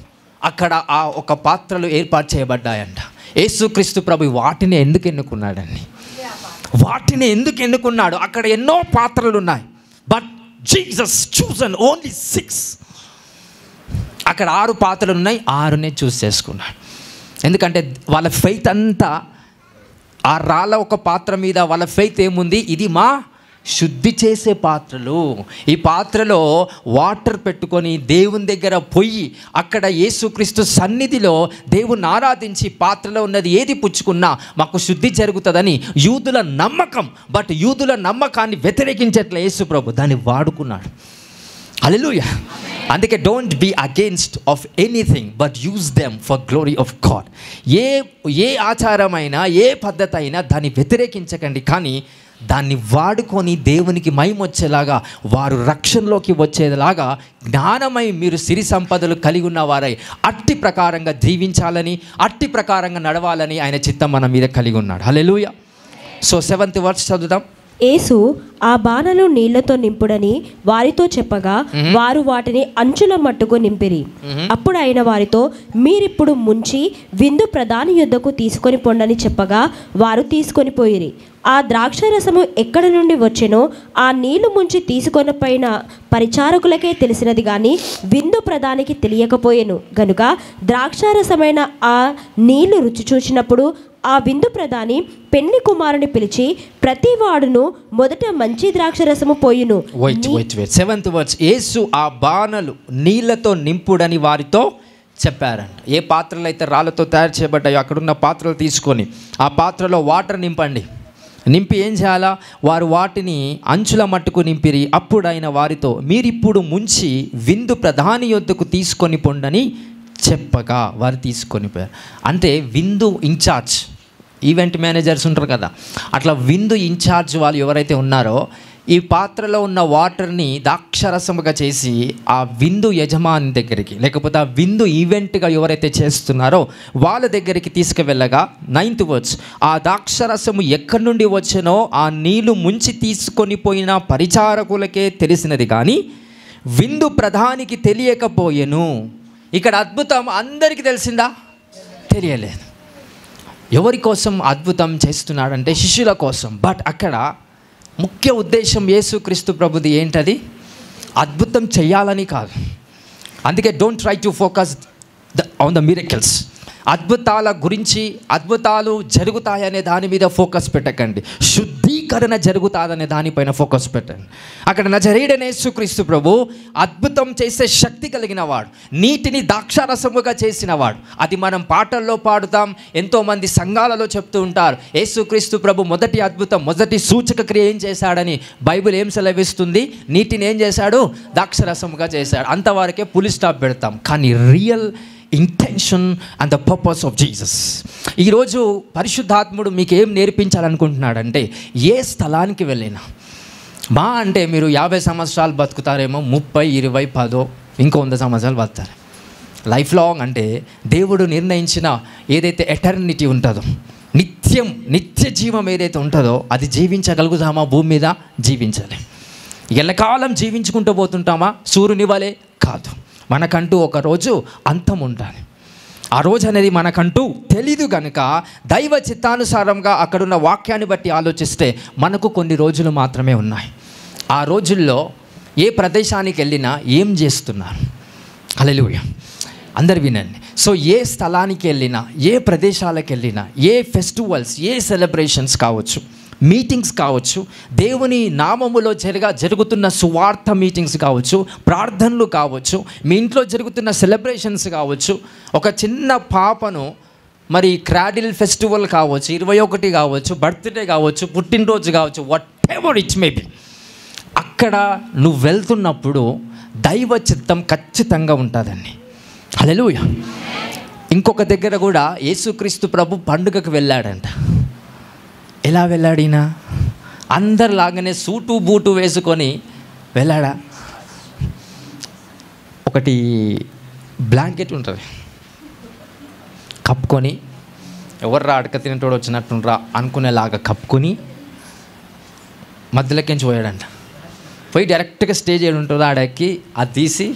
అక్కడ ఆ ఒక పాత్రలు ఏర్పాటు చేయబడ్డాయంట. యేసుక్రీస్తు ప్రభు వాటిని ఎందుకు ఎన్నుకున్నాడండి? వాటిని ఎందుకు ఎన్నుకున్నాడు? అక్కడ ఎన్నో పాత్రలు ఉన్నాయి, బట్ జీసస్ చూసన్ ఓన్లీ 6. అక్కడ 6 పాత్రలు ఉన్నాయి, 6నే చూస్ చేసుకున్నాడు. ఎందుకంటే వాళ్ళ ఫెయిత్ అంతా ఆ రాళ్ళ ఒక పాత్ర మీద వాళ్ళ ఫెయిత్ ఏముంది? ఇది మా శుద్ధి చేసే పాత్రలు. ఈ పాత్రలో వాటర్ పెట్టుకొని దేవుని దగ్గర పోయి అక్కడ యేసుక్రీస్తు సన్నిధిలో దేవుని ఆరాధించి పాత్రలో ఉన్నది ఏది పుచ్చుకున్నా మాకు శుద్ధి జరుగుతుందని యూదుల నమ్మకం. బట్ యూదుల నమ్మకాన్ని వ్యతిరేకించట్లే యేసు ప్రభు, దాన్ని వాడుకున్నాడు. హల్లెలూయా. అందుకే don't be against of anything but use them for glory of God. ఏ ఆచారమైనా ఏ పద్ధతి అయినా దాన్ని వ్యతిరేకించకండి, కానీ దాన్ని వాడుకొని దేవునికి మహిమ వచ్చేలాగా, వారు రక్షణలోకి వచ్చేలాగా జ్ఞానమై మీరు సిరి సంపదలు కలిగి ఉన్నవారై అట్టి ప్రకారంగా జీవించాలని, అట్టి ప్రకారంగా నడవాలని ఆయన చిత్తం మన మీద కలిగి ఉన్నాడు. హల్లెలూయా. సో 7th వర్స్ చదువుదాం. యేసు ఆ బాణలు నీళ్లతో నింపుడని వారితో చెప్పగా వారు వాటిని అంచుల మట్టుకు నింపిరి. అప్పుడు ఆయన వారితో, మీరిప్పుడు ముంచి విందు ప్రధాని యొద్దకు తీసుకొని పొండని చెప్పగా వారు తీసుకొని పోయిరి. ఆ ద్రాక్షారసము ఎక్కడ నుండి వచ్చెనో ఆ నీళ్లు ముంచి తీసుకొని పోయిన పరిచారకులకే తెలిసినది గాని విందు ప్రధానికి తెలియకపోయెను. గనుక ద్రాక్షారసమైన ఆ నీళ్లు రుచి చూచినప్పుడు ఆ విందు ప్రధాని పెళ్లి కుమారుని పిలిచి ప్రతి వాడును మొదట మంచి ద్రాక్షరసము పోయును. 7th verse. యేసు ఆ బాణలు నీళ్లతో నింపుడని వారితో చెప్పారంట. ఏ పాత్రలు అయితే రాళ్ళతో తయారు చేయబడ్డాయో అక్కడున్న పాత్రలు తీసుకొని ఆ పాత్రలో వాటర్ నింపండి. నింపి ఏం చేయాలా? వారు వాటిని అంచుల మట్టుకు నింపిరి. అప్పుడు ఆయన వారితో, మీరిప్పుడు ముంచి విందు ప్రధాని యొద్దకు తీసుకొని పొండని చెప్పగా వారు తీసుకొని పోయారు. అంటే విందు ఇన్ఛార్జ్, ఈవెంట్ మేనేజర్స్ ఉంటారు కదా, అట్లా విందు ఇన్ఛార్జ్ వాళ్ళు ఎవరైతే ఉన్నారో ఈ పాత్రలో ఉన్న వాటర్ని ద్రాక్షరసముగా చేసి ఆ విందు యజమాని దగ్గరికి, లేకపోతే ఆ విందు ఈవెంట్గా ఎవరైతే చేస్తున్నారో వాళ్ళ దగ్గరికి తీసుకువెళ్ళగా 9th వర్స్. ఆ ద్రాక్షరసము ఎక్కడి నుండి వచ్చానో ఆ నీళ్లు ముంచి తీసుకొని పోయిన పరిచారకులకే తెలిసినది కానీ విందు ప్రధానికి తెలియకపోయెను. ఇక్కడ అద్భుతం అందరికీ తెలిసిందా? తెలియలేదు. ఎవరి కోసం అద్భుతం చేస్తున్నాడంటే శిష్యుల కోసం. బట్ అక్కడ ముఖ్య ఉద్దేశం యేసుక్రీస్తు ప్రభుది ఏంటది? అద్భుతం చేయాలని కాదు. అందుకే don't try to focus on the miracles. అద్భుతాల గురించి, అద్భుతాలు జరుగుతాయనే దాని మీద ఫోకస్ పెట్టకండి. శుద్ధీకరణ జరుగుతాదనే దానిపైన ఫోకస్ పెట్టండి. అక్కడ నజరేయుడైన యేసుక్రీస్తు ప్రభు అద్భుతం చేసే శక్తి కలిగిన వాడు, నీటిని ద్రాక్షారసముగా చేసిన వాడు. అది మనం పాటల్లో పాడుతాం, ఎంతోమంది సంఘాలలో చెప్తూ ఉంటారు. యేసుక్రీస్తు ప్రభు మొదటి అద్భుతం, మొదటి సూచక క్రియ ఏం చేశాడని బైబిల్ ఏం సెలవిస్తుంది? నీటిని ఏం చేశాడు? ద్రాక్షారసముగా చేశాడు. అంతవరకే పులి స్టాప్ పెడతాం. కానీ real intention and the purpose of Jesus. ఈరోజు పరిశుద్ధాత్ముడు మీకు ఏం నేర్పించాలనుకుంటున్నాడంటే, ఏ స్థలానికి వెళ్ళినా మా అంటే మీరు 50 సంవత్సరాలు బతుకుతారేమో, 30, 20, 10 ఇంకో 100 సంవత్సరాలు బతుకుతారు. లైఫ్ లాంగ్ అంటే దేవుడు నిర్ణయించిన ఏదైతే ఎటర్నిటీ ఉంటుందో, నిత్య నిత్య జీవం ఏదైతే ఉంటుందో అది జీవించగలుగుతామా? భూమి మీద జీవించాలి. ఎల్లకాలం జీవించుకుంటూ పోతుంటామా? సూర్యుని వలె కాదు. మనకంటూ ఒక రోజు అంతం ఉండాలి. ఆ రోజు అనేది మనకంటూ తెలీదు కనుక దైవ చిత్తానుసారంగా అక్కడున్న వాక్యాన్ని బట్టి ఆలోచిస్తే మనకు కొన్ని రోజులు మాత్రమే ఉన్నాయి. ఆ రోజుల్లో ఏ ప్రదేశానికి వెళ్ళినా ఏం చేస్తున్నారు? హల్లెలూయా, అందరు వినండి. సో ఏ స్థలానికి వెళ్ళినా, ఏ ప్రదేశాలకు వెళ్ళినా, ఏ ఫెస్టివల్స్, ఏ సెలబ్రేషన్స్ కావచ్చు, మీటింగ్స్ కావచ్చు, దేవుని నామములో జరుగుతున్న సువార్త మీటింగ్స్ కావచ్చు, ప్రార్థనలు కావచ్చు, మీ ఇంట్లో జరుగుతున్న సెలబ్రేషన్స్ కావచ్చు, ఒక చిన్న పాపను మరి క్రాడిల్ ఫెస్టివల్ కావచ్చు, 21 కావచ్చు, బర్త్డే కావచ్చు, పుట్టినరోజు కావచ్చు, what ever it may be, అక్కడ నువ్వు వెళ్తున్నప్పుడు దైవ చిత్తం ఖచ్చితంగా ఉంటుందండి. హల్లెలూయా. ఇంకొక దగ్గర కూడా యేసుక్రీస్తు ప్రభు పండుగకు వెళ్ళాడంట. ఎలా వెళ్ళాడినా? అందరిలాగానే సూటు బూటు వేసుకొని వెళ్ళాడా? ఒకటి బ్లాంకెట్ ఉంటుంది, కప్పుకొని ఎవర్రా అడక తినేటోడు వచ్చినట్టుండ్రా అనుకునేలాగా కప్పుకొని మధ్యలోకించి పోయాడంట. పోయి డైరెక్ట్గా స్టేజ్ ఏడు ఉంటుందో ఆడెక్కి అది తీసి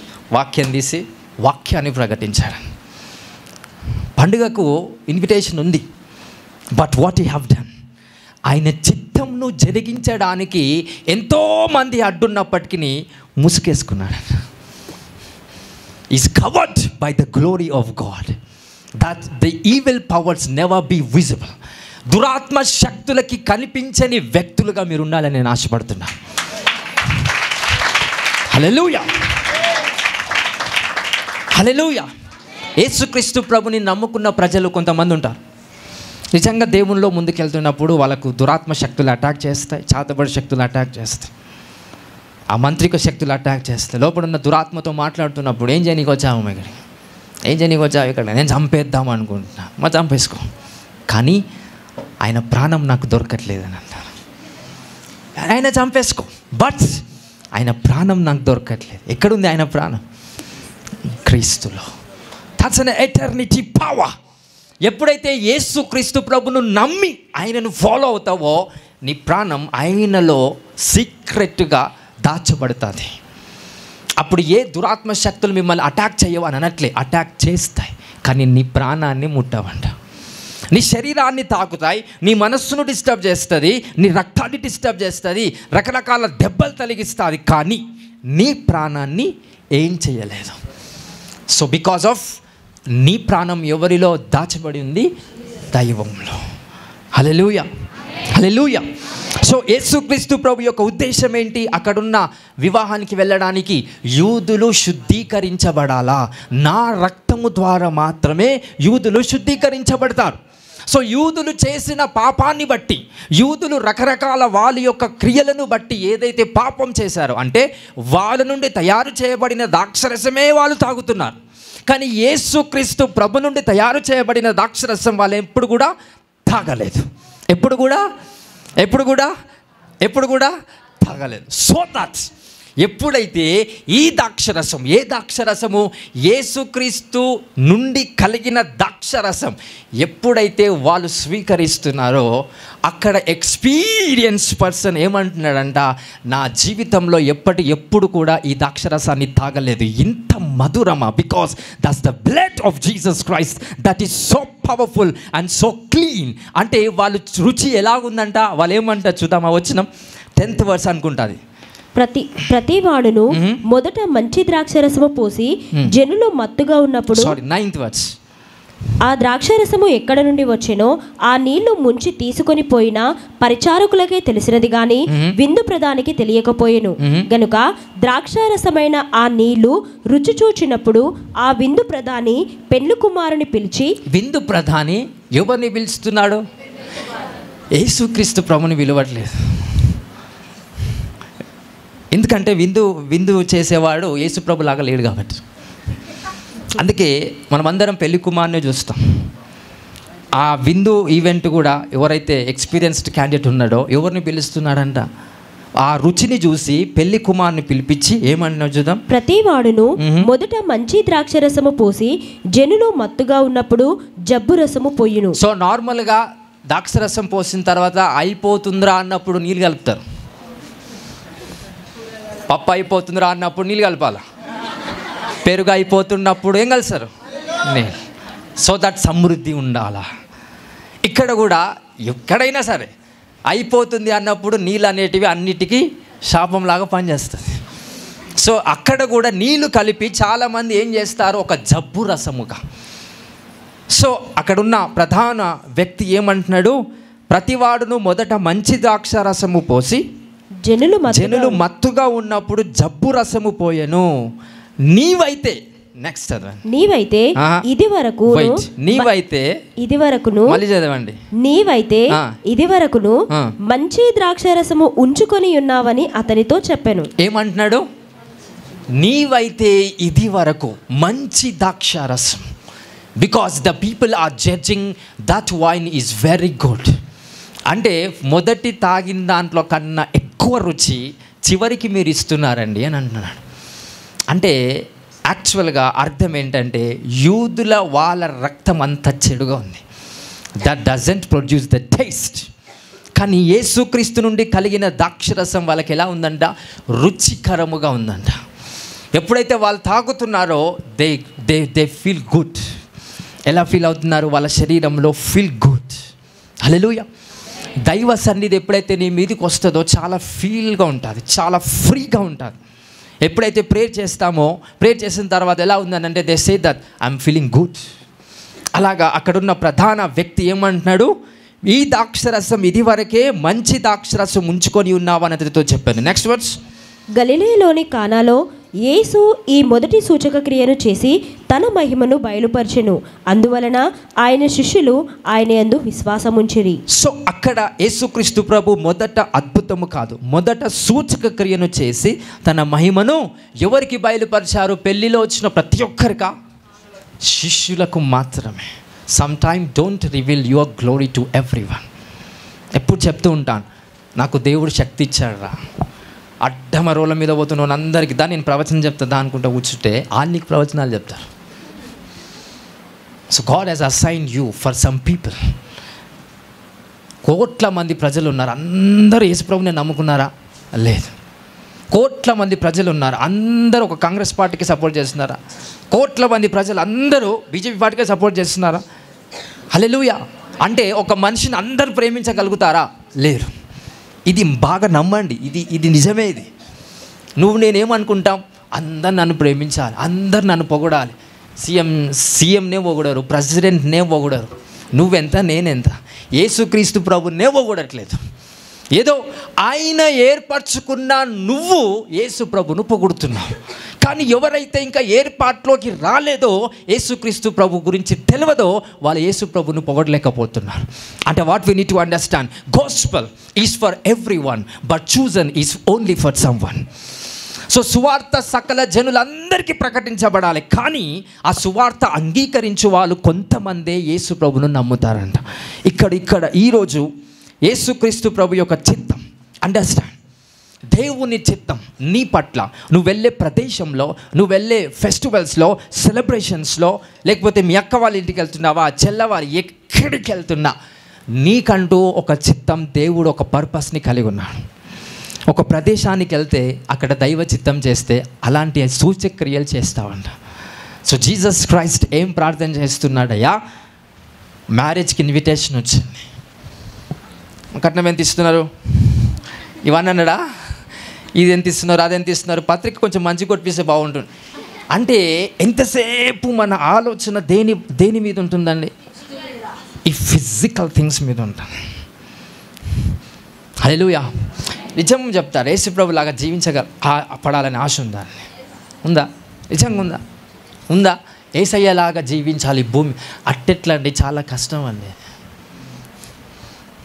వాక్యాన్ని ప్రకటించాడు. పండుగకు ఇన్విటేషన్ ఉంది, but what you have done, ఆయన చిత్తంను జరిగించడానికి ఎంతోమంది అడ్డున్నప్పటికీ ముసుగేసుకున్నాడు. Is covered by the glory of God that the evil powers never be visible. దురాత్మ శక్తులకి కనిపించని వ్యక్తులుగా మీరు ఉండాలని నేను ఆశపడుతున్నాను. హల్లెలూయా, హల్లెలూయా. యేసుక్రీస్తు ప్రభుని నమ్ముకున్న ప్రజలు కొంతమంది ఉంటారు. నిజంగా దేవునిలో ముందుకెళ్తున్నప్పుడు వాళ్ళకు దురాత్మ శక్తులు అటాక్ చేస్తాయి, చాతబడి శక్తులు అటాక్ చేస్తాయి, ఆ మంత్రిక శక్తులు అటాక్ చేస్తాయి. లోపల ఉన్న దురాత్మతో మాట్లాడుతున్నప్పుడు ఏం చేయనీకి వచ్చాము ఇక్కడికి, ఏం చేయనీకి వచ్చావు ఇక్కడ, నేను చంపేద్దాం అనుకుంటున్నా, మా చంపేసుకో, కానీ ఆయన ప్రాణం నాకు దొరకట్లేదని అంటారు. ఆయన చంపేసుకో, బట్ ఆయన ప్రాణం నాకు దొరకట్లేదు. ఎక్కడుంది ఆయన ప్రాణం? క్రీస్తులో. That's an eternity power. ఎప్పుడైతే యేసుక్రీస్తు ప్రభును నమ్మి ఆయనను ఫాలో అవుతావో నీ ప్రాణం ఆయనలో సీక్రెట్గా దాచబడుతుంది. అప్పుడు ఏ దురాత్మ శక్తులు మిమ్మల్ని అటాక్ చేయవు అని అనట్లే, అటాక్ చేస్తాయి, కానీ నీ ప్రాణాన్ని ముట్టవంట. నీ శరీరాన్ని తాకుతాయి, నీ మనస్సును డిస్టర్బ్ చేస్తుంది, నీ రక్తాన్ని డిస్టర్బ్ చేస్తుంది, రకరకాల దెబ్బలు తలిగిస్తుంది, కానీ నీ ప్రాణాన్ని ఏం చేయలేదు. సో బికాజ్ ఆఫ్ నీ ప్రాణం ఎవరిలో దాచబడి ఉంది? దైవంలో. హల్లెలూయా, హల్లెలూయా. సో యేసుక్రీస్తు ప్రభు యొక్క ఉద్దేశం ఏంటి? అక్కడున్న వివాహానికి వెళ్ళడానికి యూదులు శుద్ధీకరించబడాలా, నా రక్తము ద్వారా మాత్రమే యూదులు శుద్ధీకరించబడతారు. సో యూదులు చేసిన పాపాన్ని బట్టి, యూదులు రకరకాల వాళ్ళ యొక్క క్రియలను బట్టి ఏదైతే పాపం చేశారో, అంటే వాళ్ళ నుండి తయారు చేయబడిన ద్రాక్షరసమే వాళ్ళు తాగుతున్నారు. కానీ యేసుక్రీస్తు ప్రభు నుండి తయారు చేయబడిన ద్రాక్షరసం వాళ్ళు ఎప్పుడు కూడా తాగలేదు, ఎప్పుడు కూడా తాగలేదు. సో దట్ ఎప్పుడైతే ఈ ద్రాక్షరసం, ఏ ద్రాక్షరసము? యేసుక్రీస్తు నుండి కలిగిన ద్రాక్షరసం ఎప్పుడైతే వాళ్ళు స్వీకరిస్తున్నారో అక్కడ ఎక్స్పీరియన్స్ పర్సన్ ఏమంటున్నాడంట, నా జీవితంలో ఎప్పుడు కూడా ఈ ద్రాక్షరసాన్ని తాగలేదు, ఇంత మధురమా? Because that's the blood of Jesus Christ that is so powerful and so clean. అంటే వాళ్ళు రుచి ఎలాగుందంట, వాళ్ళు ఏమంటారు చూద్దామా? వచ్చినాం 10th verse అనుకుంటుంది. ప్రతి వాడును మొదట మంచి ద్రాక్షరసము పోసి జనులు మత్తుగా ఉన్నప్పుడు, 9th verse, ఆ ద్రాక్షరసము ఎక్కడ నుండి వచ్చెనో ఆ నీళ్లు ముంచి తీసుకొని పోయిన పరిచారకులకే తెలిసినది గాని విందు ప్రధానికి తెలియకపోయెను. గనుక ద్రాక్షారసమైన ఆ నీళ్లు రుచి చూచినప్పుడు ఆ విందు ప్రధాని పెండ్లి కుమారుని పిలిచి, విందు ప్రధాని ఎవరిని పిలుస్తున్నాడు? యేసుక్రీస్తు ప్రభుని పిలవట్లేదు. ఎందుకంటే విందు చేసేవాడు యేసు ప్రభు లాగా లేడు కాబట్టి. అందుకే మనమందరం పెళ్లి కుమారునే చూస్తాం. ఆ విందు ఈవెంట్ కూడా ఎవరైతే ఎక్స్పీరియన్స్డ్ క్యాండిడేట్ ఉన్నాడో ఎవరిని పిలుస్తున్నాడంట? ఆ రుచిని చూసి పెళ్లి కుమారుని పిలిపించి ఏమన్నా చూద్దాం. ప్రతి వాడును మొదట మంచి ద్రాక్షరసము పోసి జనులు మత్తుగా ఉన్నప్పుడు జబ్బు రసము పోయిను. సో నార్మల్గా ద్రాక్షరసం పోసిన తర్వాత అయిపోతుందిరా అన్నప్పుడు నీళ్ళు కలుపుతారు. పప్పు అయిపోతుందిరా అన్నప్పుడు నీళ్ళు కలపాలి. పెరుగు అయిపోతున్నప్పుడు ఏం కలుస్తారు? నీళ్ళు. సో దట్ సమృద్ధి ఉండాలా. ఇక్కడ కూడా ఎక్కడైనా సరే అయిపోతుంది అన్నప్పుడు నీళ్ళు అనేటివి అన్నిటికీ శాపంలాగా పనిచేస్తుంది. సో అక్కడ కూడా నీళ్ళు కలిపి చాలామంది ఏం చేస్తారు, ఒక జబ్బు రసముగా. సో అక్కడున్న ప్రధాన వ్యక్తి ఏమంటున్నాడు, ప్రతివాడును మొదట మంచి ద్రాక్ష రసము పోసి జనులు మత్తుగా ఉన్నప్పుడు జబ్బు రసము పోయెను. నీవైతే నెక్స్ట్ నీవైతే ఇది వరకును మళ్ళీ చదవండి. నీవైతే ఇది వరకును మంచి ద్రాక్షరసము ఉంచుకొని ఉన్నావని అతనితో చెప్పాను. ఏమంటున్నాడు? నీవైతే ఇది వరకు మంచి ద్రాక్షరసం, because the people are judging that wine is very good. అంటే మొదటి తాగిన దాంట్లో కన్నా ఎక్కువ రుచి చివరికి మీరు ఇస్తున్నారండి అని అంటున్నాడు. అంటే యాక్చువల్గా అర్థం ఏంటంటే యూదుల వాళ్ళ రక్తం అంత చెడుగా ఉంది. That doesn't produce the taste. కానీ యేసుక్రీస్తు నుండి కలిగిన ద్రాక్షరసం వాళ్ళకి ఎలా ఉందంట? రుచికరముగా ఉందంట. ఎప్పుడైతే వాళ్ళు తాగుతున్నారో దే ఫీల్ గుడ్. ఎలా ఫీల్ అవుతున్నారు? వాళ్ళ శరీరంలో ఫీల్ గుడ్. హల్లెలూయా. దైవ సన్నిధి ఎప్పుడైతే నీ మీదకి వస్తుందో చాలా ఫీల్గా ఉంటుంది, చాలా ఫ్రీగా ఉంటుంది. ఎప్పుడైతే ప్రేయర్ చేస్తామో, ప్రేయర్ చేసిన తర్వాత ఎలా ఉందనంటే they say that I'm feeling good. అలాగా అక్కడున్న ప్రధాన వ్యక్తి ఏమంటున్నాడు? ఈ ద్రాక్షరసం ఇది వరకే మంచి ద్రాక్షరసం ఉంచుకొని ఉన్నావు అని అతనితో చెప్పాను. Next words. గలిలయలోని కానాలో యేసు ఈ మొదటి సూచక క్రియను చేసి తన మహిమను బయలుపరచెను. అందువలన ఆయన శిష్యులు ఆయన యందు విశ్వాసముంచిరి. సో అక్కడ యేసుక్రీస్తు ప్రభు మొదట అద్భుతము కాదు, మొదట సూచక క్రియను చేసి తన మహిమను ఎవరికి బయలుపరిచారు? పెళ్లిలో వచ్చిన ప్రతి ఒక్కరికా? శిష్యులకు మాత్రమే. Some time don't reveal your glory to everyone. ఎప్పుడు చెప్తూ ఉంటాను, నాకు దేవుడు శక్తి ఇచ్చాడు రా, అడ్డమ రోల మీద పోతున్నాను అందరికీ దా నేను ప్రవచనం చెప్తా అనుకుంటా కూర్చుంటే వాళ్ళు నీకు ప్రవచనాలు చెప్తారు. So God has assigned you for some people. కోట్ల మంది ప్రజలు ఉన్నారు, అందరూ యేసుప్రభుని నమ్ముకున్నారా? లేదు. కోట్ల మంది ప్రజలు ఉన్నారు, అందరూ ఒక కాంగ్రెస్ పార్టీకి సపోర్ట్ చేస్తున్నారా? కోట్ల మంది ప్రజలు అందరూ బీజేపీ పార్టీకి సపోర్ట్ చేస్తున్నారా? హల్లెలూయా. అంటే ఒక మనిషిని అందరూ ప్రేమించగలుగుతారా? లేరు. ఇది బాగా నమ్మండి, ఇది నిజమే. ఇది నేనేమనుకుంటాం, అందరు నన్ను ప్రేమించాలి, అందరు నన్ను పొగడాలి. సీఎంనే పొగడరు, ప్రెసిడెంట్నే పొగడరు. నువ్వెంత నేనెంత? యేసుక్రీస్తు ప్రభునే పొగడట్లేదు. ఏదో ఆయన ఏర్పరచుకున్న నువ్వు యేసు ప్రభును పొగుడుతున్నావు. కానీ ఎవరైతే ఇంకా ఏర్పాట్లోకి రాలేదో, యేసుక్రీస్తు ప్రభు గురించి తెలియదో, వాళ్ళు యేసు ప్రభును పొగడలేకపోతున్నారు. అంటే what we need to understand, gospel is for every one but chosen is only for some one. So సువార్త సకల జనులందరికీ ప్రకటించబడాలి, కానీ ఆ సువార్త అంగీకరించు వాళ్ళు కొంతమందే యేసు ప్రభును నమ్ముతారంట. ఇక్కడ ఈరోజు యేసుక్రీస్తు ప్రభు యొక్క చిత్తం అండర్స్టాండ్. దేవుని చిత్తం నీ పట్ల, నువ్వు వెళ్ళే ప్రదేశంలో, నువ్వు వెళ్ళే ఫెస్టివల్స్లో, సెలబ్రేషన్స్లో, లేకపోతే మీ అక్క వాళ్ళ ఇంటికి వెళ్తున్నావా, చెల్లవారు ఎక్కడికి వెళ్తున్నా, నీకంటూ ఒక చిత్తం, దేవుడు ఒక పర్పస్ని కలిగి ఉన్నాడు. ఒక ప్రదేశానికి వెళ్తే అక్కడ దైవ చిత్తం చేస్తే అలాంటి సూచక్రియలు చేస్తావంట. సో జీసస్ క్రైస్ట్ ఏం ప్రార్థన చేస్తున్నాడయ్యా? మ్యారేజ్కి ఇన్విటేషన్ వచ్చింది, కట్నం ఎంత ఇస్తున్నారు, ఇవన్నీ అన్నాడా? ఇది ఎంత ఇస్తున్నారు, అది ఎంత ఇస్తున్నారు, పత్రిక కొంచెం మంచి కొట్టిస్తే బాగుంటుంది. అంటే ఎంతసేపు మన ఆలోచన దేని మీద ఉంటుందండి? ఈ ఫిజికల్ థింగ్స్ మీద ఉంటుంది. హల్లెలూయా. నిజం చెప్తారు, యేసుప్రభు లాగా పడాలని ఆశ ఉందా? నిజంగా ఉందా? యేసయ్యలాగా జీవించాలి భూమి అట్టెట్లా అండి? చాలా కష్టం అండి.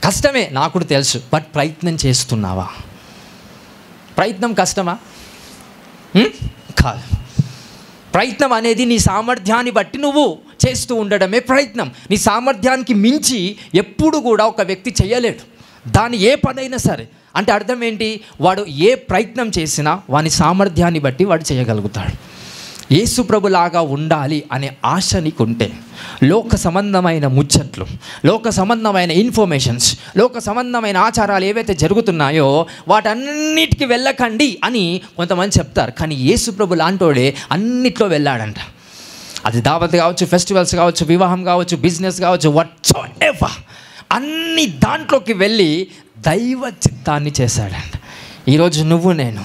కష్టమే, నాకు కూడా తెలుసు. బట్ ప్రయత్నం చేస్తున్నావా? ప్రయత్నం కష్టమా? కాదు. ప్రయత్నం అనేది నీ సామర్థ్యాన్ని బట్టి నువ్వు చేస్తూ ఉండడమే ప్రయత్నం. నీ సామర్థ్యానికి మించి ఎప్పుడు కూడా ఒక వ్యక్తి చేయలేడు దాని ఏ పనైనా సరే. అంటే అర్థం ఏంటి? వాడు ఏ ప్రయత్నం చేసినా వాని సామర్థ్యాన్ని బట్టి వాడు చేయగలుగుతాడు. యేసు ప్రభులాగా ఉండాలి అనే ఆశ నీకుంటే, లోక సంబంధమైన ముచ్చట్లు, లోక సంబంధమైన ఇన్ఫర్మేషన్స్, లోక సంబంధమైన ఆచారాలు ఏవైతే జరుగుతున్నాయో వాటన్నిటికీ వెళ్ళకండి అని కొంతమంది చెప్తారు. కానీ యేసు ప్రభు లాంటోడే అన్నిట్లో వెళ్ళాడంట. అది దావత్ కావచ్చు, ఫెస్టివల్స్ కావచ్చు, వివాహం కావచ్చు, బిజినెస్ కావచ్చు, వాట్ ఎవర్, అన్ని దాంట్లోకి వెళ్ళి దైవ చిత్తాన్ని చేశాడంట. ఈరోజు నువ్వు నేను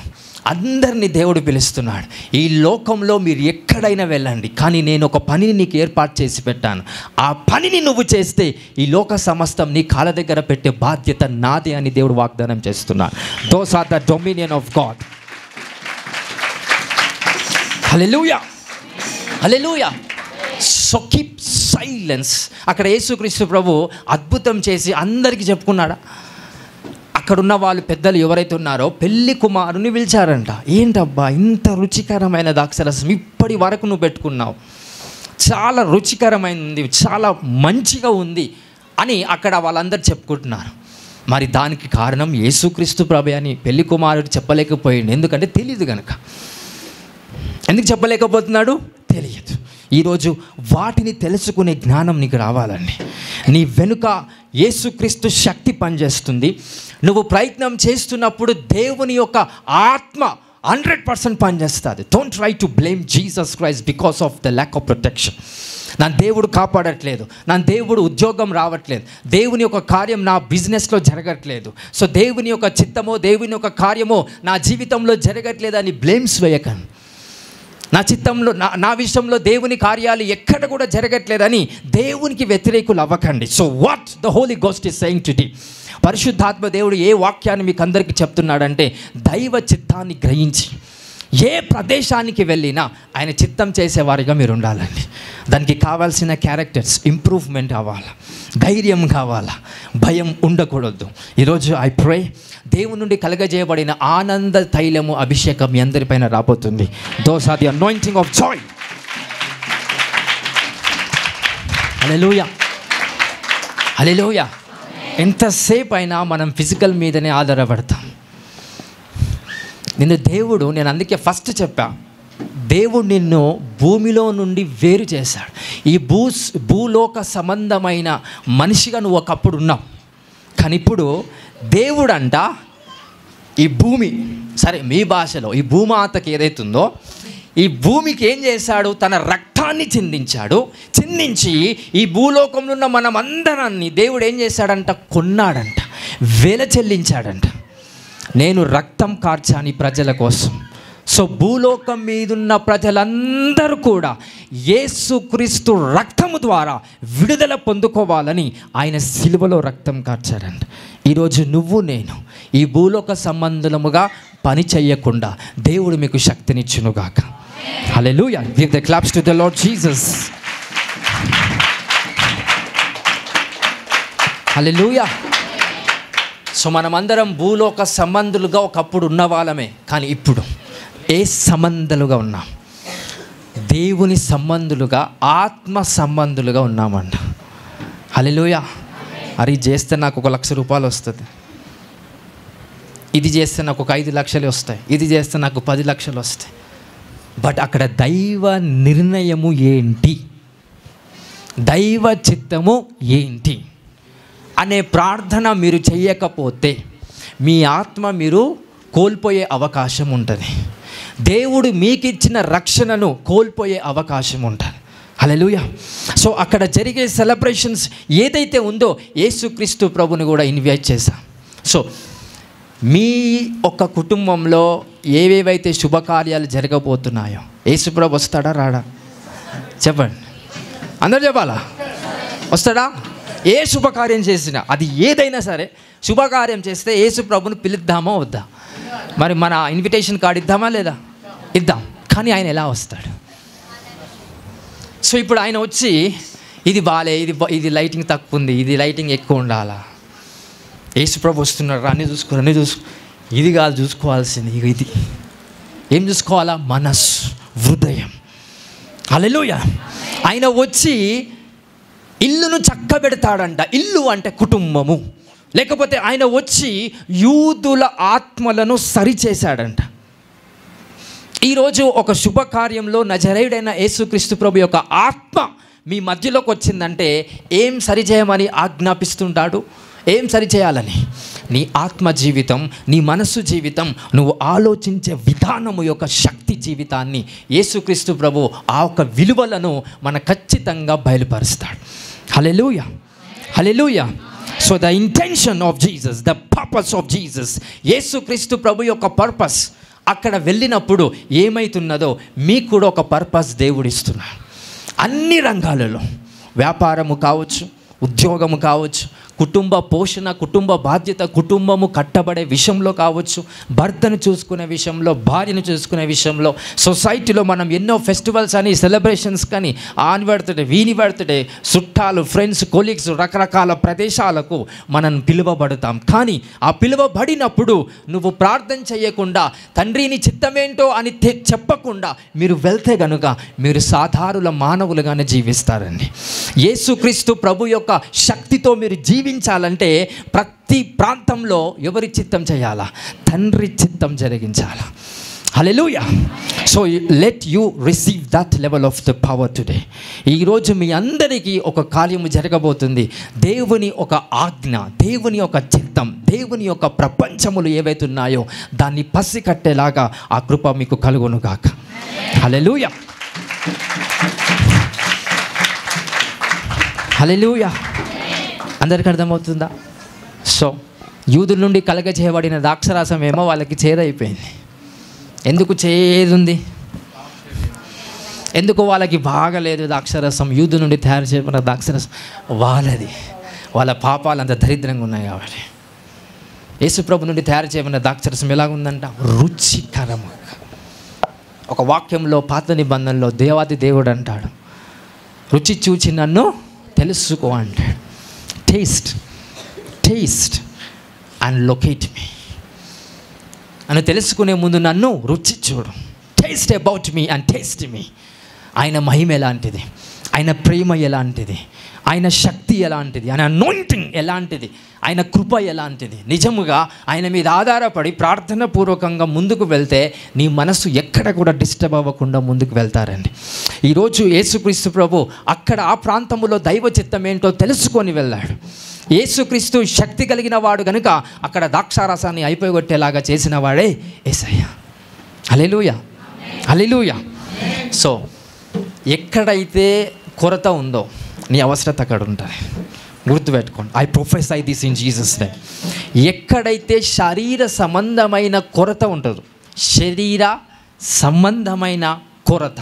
అందరినీ దేవుడు పిలుస్తున్నాడు. ఈ లోకంలో మీరు ఎక్కడైనా వెళ్ళండి, కానీ నేను ఒక పనిని నీకు ఏర్పాటు చేసి పెట్టాను. ఆ పనిని నువ్వు చేస్తే ఈ లోక సమస్తం నీ కాళ్ళ దగ్గర పెట్టే బాధ్యత నాదే అని దేవుడు వాగ్దానం చేస్తున్నాడు. Those are the dominion of God. Hallelujah, hallelujah. So keep silence. అక్కడ యేసుక్రీస్తు ప్రభు అద్భుతం చేసి అందరికీ చెప్పుకున్నాడా? అక్కడున్న వాళ్ళు పెద్దలు ఎవరైతే ఉన్నారో పెళ్లి కుమారుని పిలిచారంట. ఏంటబ్బా ఇంత రుచికరమైన ద్రాక్షరసం ఇప్పటి వరకు నువ్వు పెట్టుకున్నావు, చాలా రుచికరమైనది, చాలా మంచిగా ఉంది అని అక్కడ వాళ్ళందరూ చెప్పుకుంటున్నారు. మరి దానికి కారణం యేసుక్రీస్తు ప్రభు అని పెళ్లి కుమారుడు చెప్పలేకపోయింది. ఎందుకంటే తెలియదు కనుక. ఎందుకు చెప్పలేకపోతున్నాడు? తెలియదు. ఈరోజు వాటిని తెలుసుకునే జ్ఞానం నీకు రావాలండి. నీ వెనుక యేసుక్రీస్తు శక్తి పనిచేస్తుంది. నువ్వు ప్రయత్నం చేస్తున్నప్పుడు దేవుని యొక్క ఆత్మ 100% పనిచేస్తుంది. Don't try to blame Jesus Christ because of the lack of protection. నా దేవుడు కాపాడట్లేదు, నా దేవుడు ఉద్యోగం రావట్లేదు, దేవుని యొక్క కార్యం నా బిజినెస్లో జరగట్లేదు, సో దేవుని యొక్క చిత్తమో దేవుని యొక్క కార్యమో నా జీవితంలో జరగట్లేదు అని బ్లేమ్స్ వేయకండి. నా చిత్తంలో నా విషయంలో దేవుని కార్యాలు ఎక్కడ కూడా జరగట్లేదని దేవునికి వ్యతిరేకులు అవ్వకండి. So what the Holy Ghost is saying today, పరిశుద్ధాత్మ దేవుడు ఏ వాక్యాన్ని మీకు అందరికీ చెప్తున్నాడంటే, దైవ చిత్తాన్ని గ్రహించి ఏ ప్రదేశానికి వెళ్ళినా ఆయన చిత్తం చేసేవారిగా మీరు ఉండాలండి. దానికి కావాల్సిన క్యారెక్టర్స్ ఇంప్రూవ్మెంట్ అవ్వాలి, ధైర్యం కావాలా, భయం ఉండకూడదు. ఈరోజు ఐ ప్రే దేవుని నుండి కలగజేయబడిన ఆనంద తైలము అభిషేకం మీ అందరిపైన రాబోతుంది. Those are the anointing of joy. Hallelujah, hallelujah. ఎంతసేపు అయినా మనం ఫిజికల్ మీదనే ఆధారపడతాం. నేను అందుకే ఫస్ట్ చెప్పా, దేవుడు నిన్ను భూమిలో నుండి వేరు చేశాడు. ఈ భూలోక సంబంధమైన మనిషిగా నువ్వు ఒకప్పుడు ఉన్నావు, కానీ ఇప్పుడు దేవుడు అంట ఈ భూమి, సరే మీ భాషలో ఈ భూమాతకి ఏదైతుందో ఈ భూమికి ఏం చేశాడు? తన రక్తాన్ని చిందించి ఈ భూలోకంలో ఉన్న మనం అందరాన్ని దేవుడు ఏం చేశాడంట? కొన్నాడంట, వెల చెల్లించాడంట. నేను రక్తం కార్చాని ప్రజల కోసం. సో భూలోకం మీదున్న ప్రజలందరూ కూడా యేసుక్రీస్తు రక్తము ద్వారా విడుదల పొందుకోవాలని ఆయన సిలువలో రక్తం కార్చారంట. ఈరోజు నువ్వు నేను ఈ భూలోక సంబంధముగా పని చేయకుండా దేవుడు మీకు శక్తినిచ్చునుగాక. Hallelujah. Give the claps to the Lord Jesus. Hallelujah. So మనమందరం భూలోక సంబంధులుగా ఒకప్పుడు ఉన్న వాళ్ళమే, కానీ ఇప్పుడు ఏ సంబంధులుగా ఉన్నాం? దేవుని సంబంధులుగా, ఆత్మ సంబంధులుగా ఉన్నామంట. హల్లెలూయా. అది చేస్తే నాకు 1,00,000 రూపాయలు వస్తుంది, ఇది చేస్తే నాకు 5 లక్షలు వస్తాయి, ఇది చేస్తే నాకు 10 లక్షలు వస్తాయి. బట్ అక్కడ దైవ నిర్ణయము ఏంటి, దైవ చిత్తము ఏంటి అనే ప్రార్థన మీరు చెయ్యకపోతే మీ ఆత్మ మీరు కోల్పోయే అవకాశం ఉంటుంది. దేవుడు మీకు ఇచ్చిన రక్షణను కోల్పోయే అవకాశం ఉంటుంది. హల్లెలూయా. సో అక్కడ జరిగే సెలబ్రేషన్స్ ఏదైతే ఉందో యేసుక్రీస్తు ప్రభుని కూడా ఇన్వైట్ చేశాం. సో మీ ఒక కుటుంబంలో ఏవేవైతే శుభకార్యాలు జరగబోతున్నాయో యేసుప్రభు వస్తాడా రాడా? చెప్పండి, అందరూ చెప్పాలా? వస్తాడా? ఏ శుభకార్యం చేసినా, అది ఏదైనా సరే శుభకార్యం చేస్తే యేసుప్రభుని పిలుద్దామా వద్దా? మరి మన ఇన్విటేషన్ కార్డు ఇద్దామా లేదా? ఇద్దాం. కానీ ఆయన ఎలా వస్తాడు? సో ఇప్పుడు ఆయన వచ్చి ఇది బాలే, ఇది లైటింగ్ తక్కువ ఉంది, ఇది లైటింగ్ ఎక్కువ ఉండాలా, యేసుప్రభు వస్తున్నారు అన్నీ చూసుకో, ఇది కాదు చూసుకోవాల్సింది. ఇది ఏం చూసుకోవాలా? మనస్సు, హృదయం. హల్లెలూయా. ఆయన వచ్చి ఇల్లును చక్కబెడతాడంట. ఇల్లు అంటే కుటుంబము. లేకపోతే ఆయన వచ్చి యూదుల ఆత్మలను సరిచేశాడంట. ఈరోజు ఒక శుభకార్యంలో నజరేయుడైన యేసుక్రీస్తు ప్రభు యొక్క ఆత్మ మీ మధ్యలోకి వచ్చిందంటే ఏం సరిచేయమని ఆజ్ఞాపిస్తుంటాడు? ఏం సరిచేయాలని? నీ ఆత్మ జీవితం, నీ మనస్సు జీవితం, నువ్వు ఆలోచించే విధానము యొక్క శక్తి జీవితాన్ని యేసుక్రీస్తు ప్రభు ఆ యొక్క విలువలను మన ఖచ్చితంగా బయలుపరుస్తాడు. Hallelujah, hallelujah. So the intention of Jesus, the purpose of Jesus, యేసుక్రీస్తు ప్రభు యొక్క పర్పస్ అక్కడ వెళ్ళినప్పుడు ఏమైతున్నదో మీకు కూడా ఒక పర్పస్ దేవుడిస్తున్నాడు. అన్ని రంగాలలో, వ్యాపారము కావచ్చు, ఉద్యోగము కావచ్చు, కుటుంబ పోషణ, కుటుంబ బాధ్యత, కుటుంబము కట్టబడే విషయంలో కావచ్చు, భర్తను చూసుకునే విషయంలో, భార్యను చూసుకునే విషయంలో, సొసైటీలో మనం ఎన్నో ఫెస్టివల్స్ అని, సెలబ్రేషన్స్ కానీ, ఆన్ బర్త్డే, వీని బర్త్డే, చుట్టాలు, ఫ్రెండ్స్, కొలీగ్స్, రకరకాల ప్రదేశాలకు మనం పిలువబడతాం. కానీ ఆ పిలువబడినప్పుడు నువ్వు ప్రార్థన చేయకుండా, తండ్రిని చిత్తమేంటో అని చెప్పకుండా మీరు వెళ్తే గనుక మీరు సాధారణ మానవులుగానే జీవిస్తారండి. యేసుక్రీస్తు ప్రభు యొక్క శక్తితో మీరు జీవించాలంటే ప్రతి ప్రాంతంలో ఎవరి చిత్తం చేయాలా? తండ్రి చిత్తం జరిగించాలా. Hallelujah. So let you receive that level of the power today. ఈరోజు మీ అందరికీ ఒక కార్యము జరగబోతుంది. దేవుని ఒక ఆజ్ఞ, దేవుని ఒక చిత్తం, దేవుని యొక్క ప్రపంచములు ఏవైతే ఉన్నాయో దాన్ని పసికట్టేలాగా ఆ కృప మీకు కలుగును గాక. హల్లెలూయా, హల్లెలూయా. అందరికీ అర్థమవుతుందా? సో యూదుల నుండి కలగజేయబడిన ద్రాక్షరసం ఏమో వాళ్ళకి చేదైపోయింది. ఎందుకు చేదుంది? ఎందుకు వాళ్ళకి బాగలేదు ద్రాక్షరసం? యూదు నుండి తయారు చేయబడిన ద్రాక్షరసం వాళ్ళది, వాళ్ళ పాపాలు అంత దరిద్రంగా ఉన్నాయి కాబట్టి. యేసుప్రభు నుండి తయారు చేయబడిన ద్రాక్షరసం ఎలాగుందంట? రుచికరము. ఒక వాక్యంలో పాత నిబంధనలో దేవాది దేవుడు అంటాడు, రుచి చూచి నన్ను తెలుసుకో అంటాడు. టేస్ట్ అండ్ లొకేట్ మీ అని తెలుసుకునే ముందు నన్ను రుచి చూడు. Taste about me and taste me. ఆయన మహిమ ఎలాంటిది, ఆయన ప్రేమ ఎలాంటిది, ఆయన శక్తి ఎలాంటిది, ఆయన అనాయింటింగ్ ఎలాంటిది, ఆయన కృప ఎలాంటిది. నిజముగా ఆయన మీద ఆధారపడి ప్రార్థన పూర్వకంగా ముందుకు వెళ్తే నీ మనసు ఎక్కడ కూడా డిస్టర్బ్ అవ్వకుండా ముందుకు వెళ్తారండి. ఈరోజు యేసుక్రీస్తు ప్రభు అక్కడ ఆ ప్రాంతంలో దైవ చిత్తం ఏంటో తెలుసుకొని వెళ్ళాడు. యేసుక్రీస్తు శక్తి కలిగిన వాడు కనుక అక్కడ ద్రాక్షారసాన్ని అయిపోగొట్టేలాగా చేసిన వాడే యేసయ్య. హల్లెలూయా, హల్లెలూయా. సో ఎక్కడైతే కొరత ఉందో నీ అవసరత అక్కడ ఉంటుంది. గుర్తుపెట్టుకోండి. I prophesy this in Jesus name. ఎక్కడైతే శరీర సంబంధమైన కొరత ఉంటుందో, శరీర సంబంధమైన కొరత,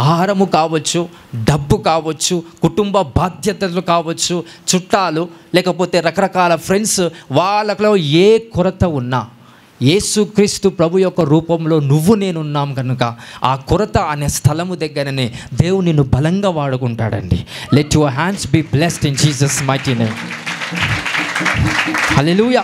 ఆహారము కావచ్చు, డబ్బు కావచ్చు, కుటుంబ బాధ్యతలు కావచ్చు, చుట్టాలు, లేకపోతే రకరకాల ఫ్రెండ్స్, వాళ్ళలో ఏ కొరత ఉన్నా యేసుక్రీస్తు ప్రభు యొక్క రూపంలో నువ్వు నేనున్నాం కనుక ఆ కొరత అనే స్థలము దగ్గరనే దేవుడు నిన్ను బలంగా వాడుకుంటాడండి. Let your hands be blessed in Jesus mighty name. Hallelujah.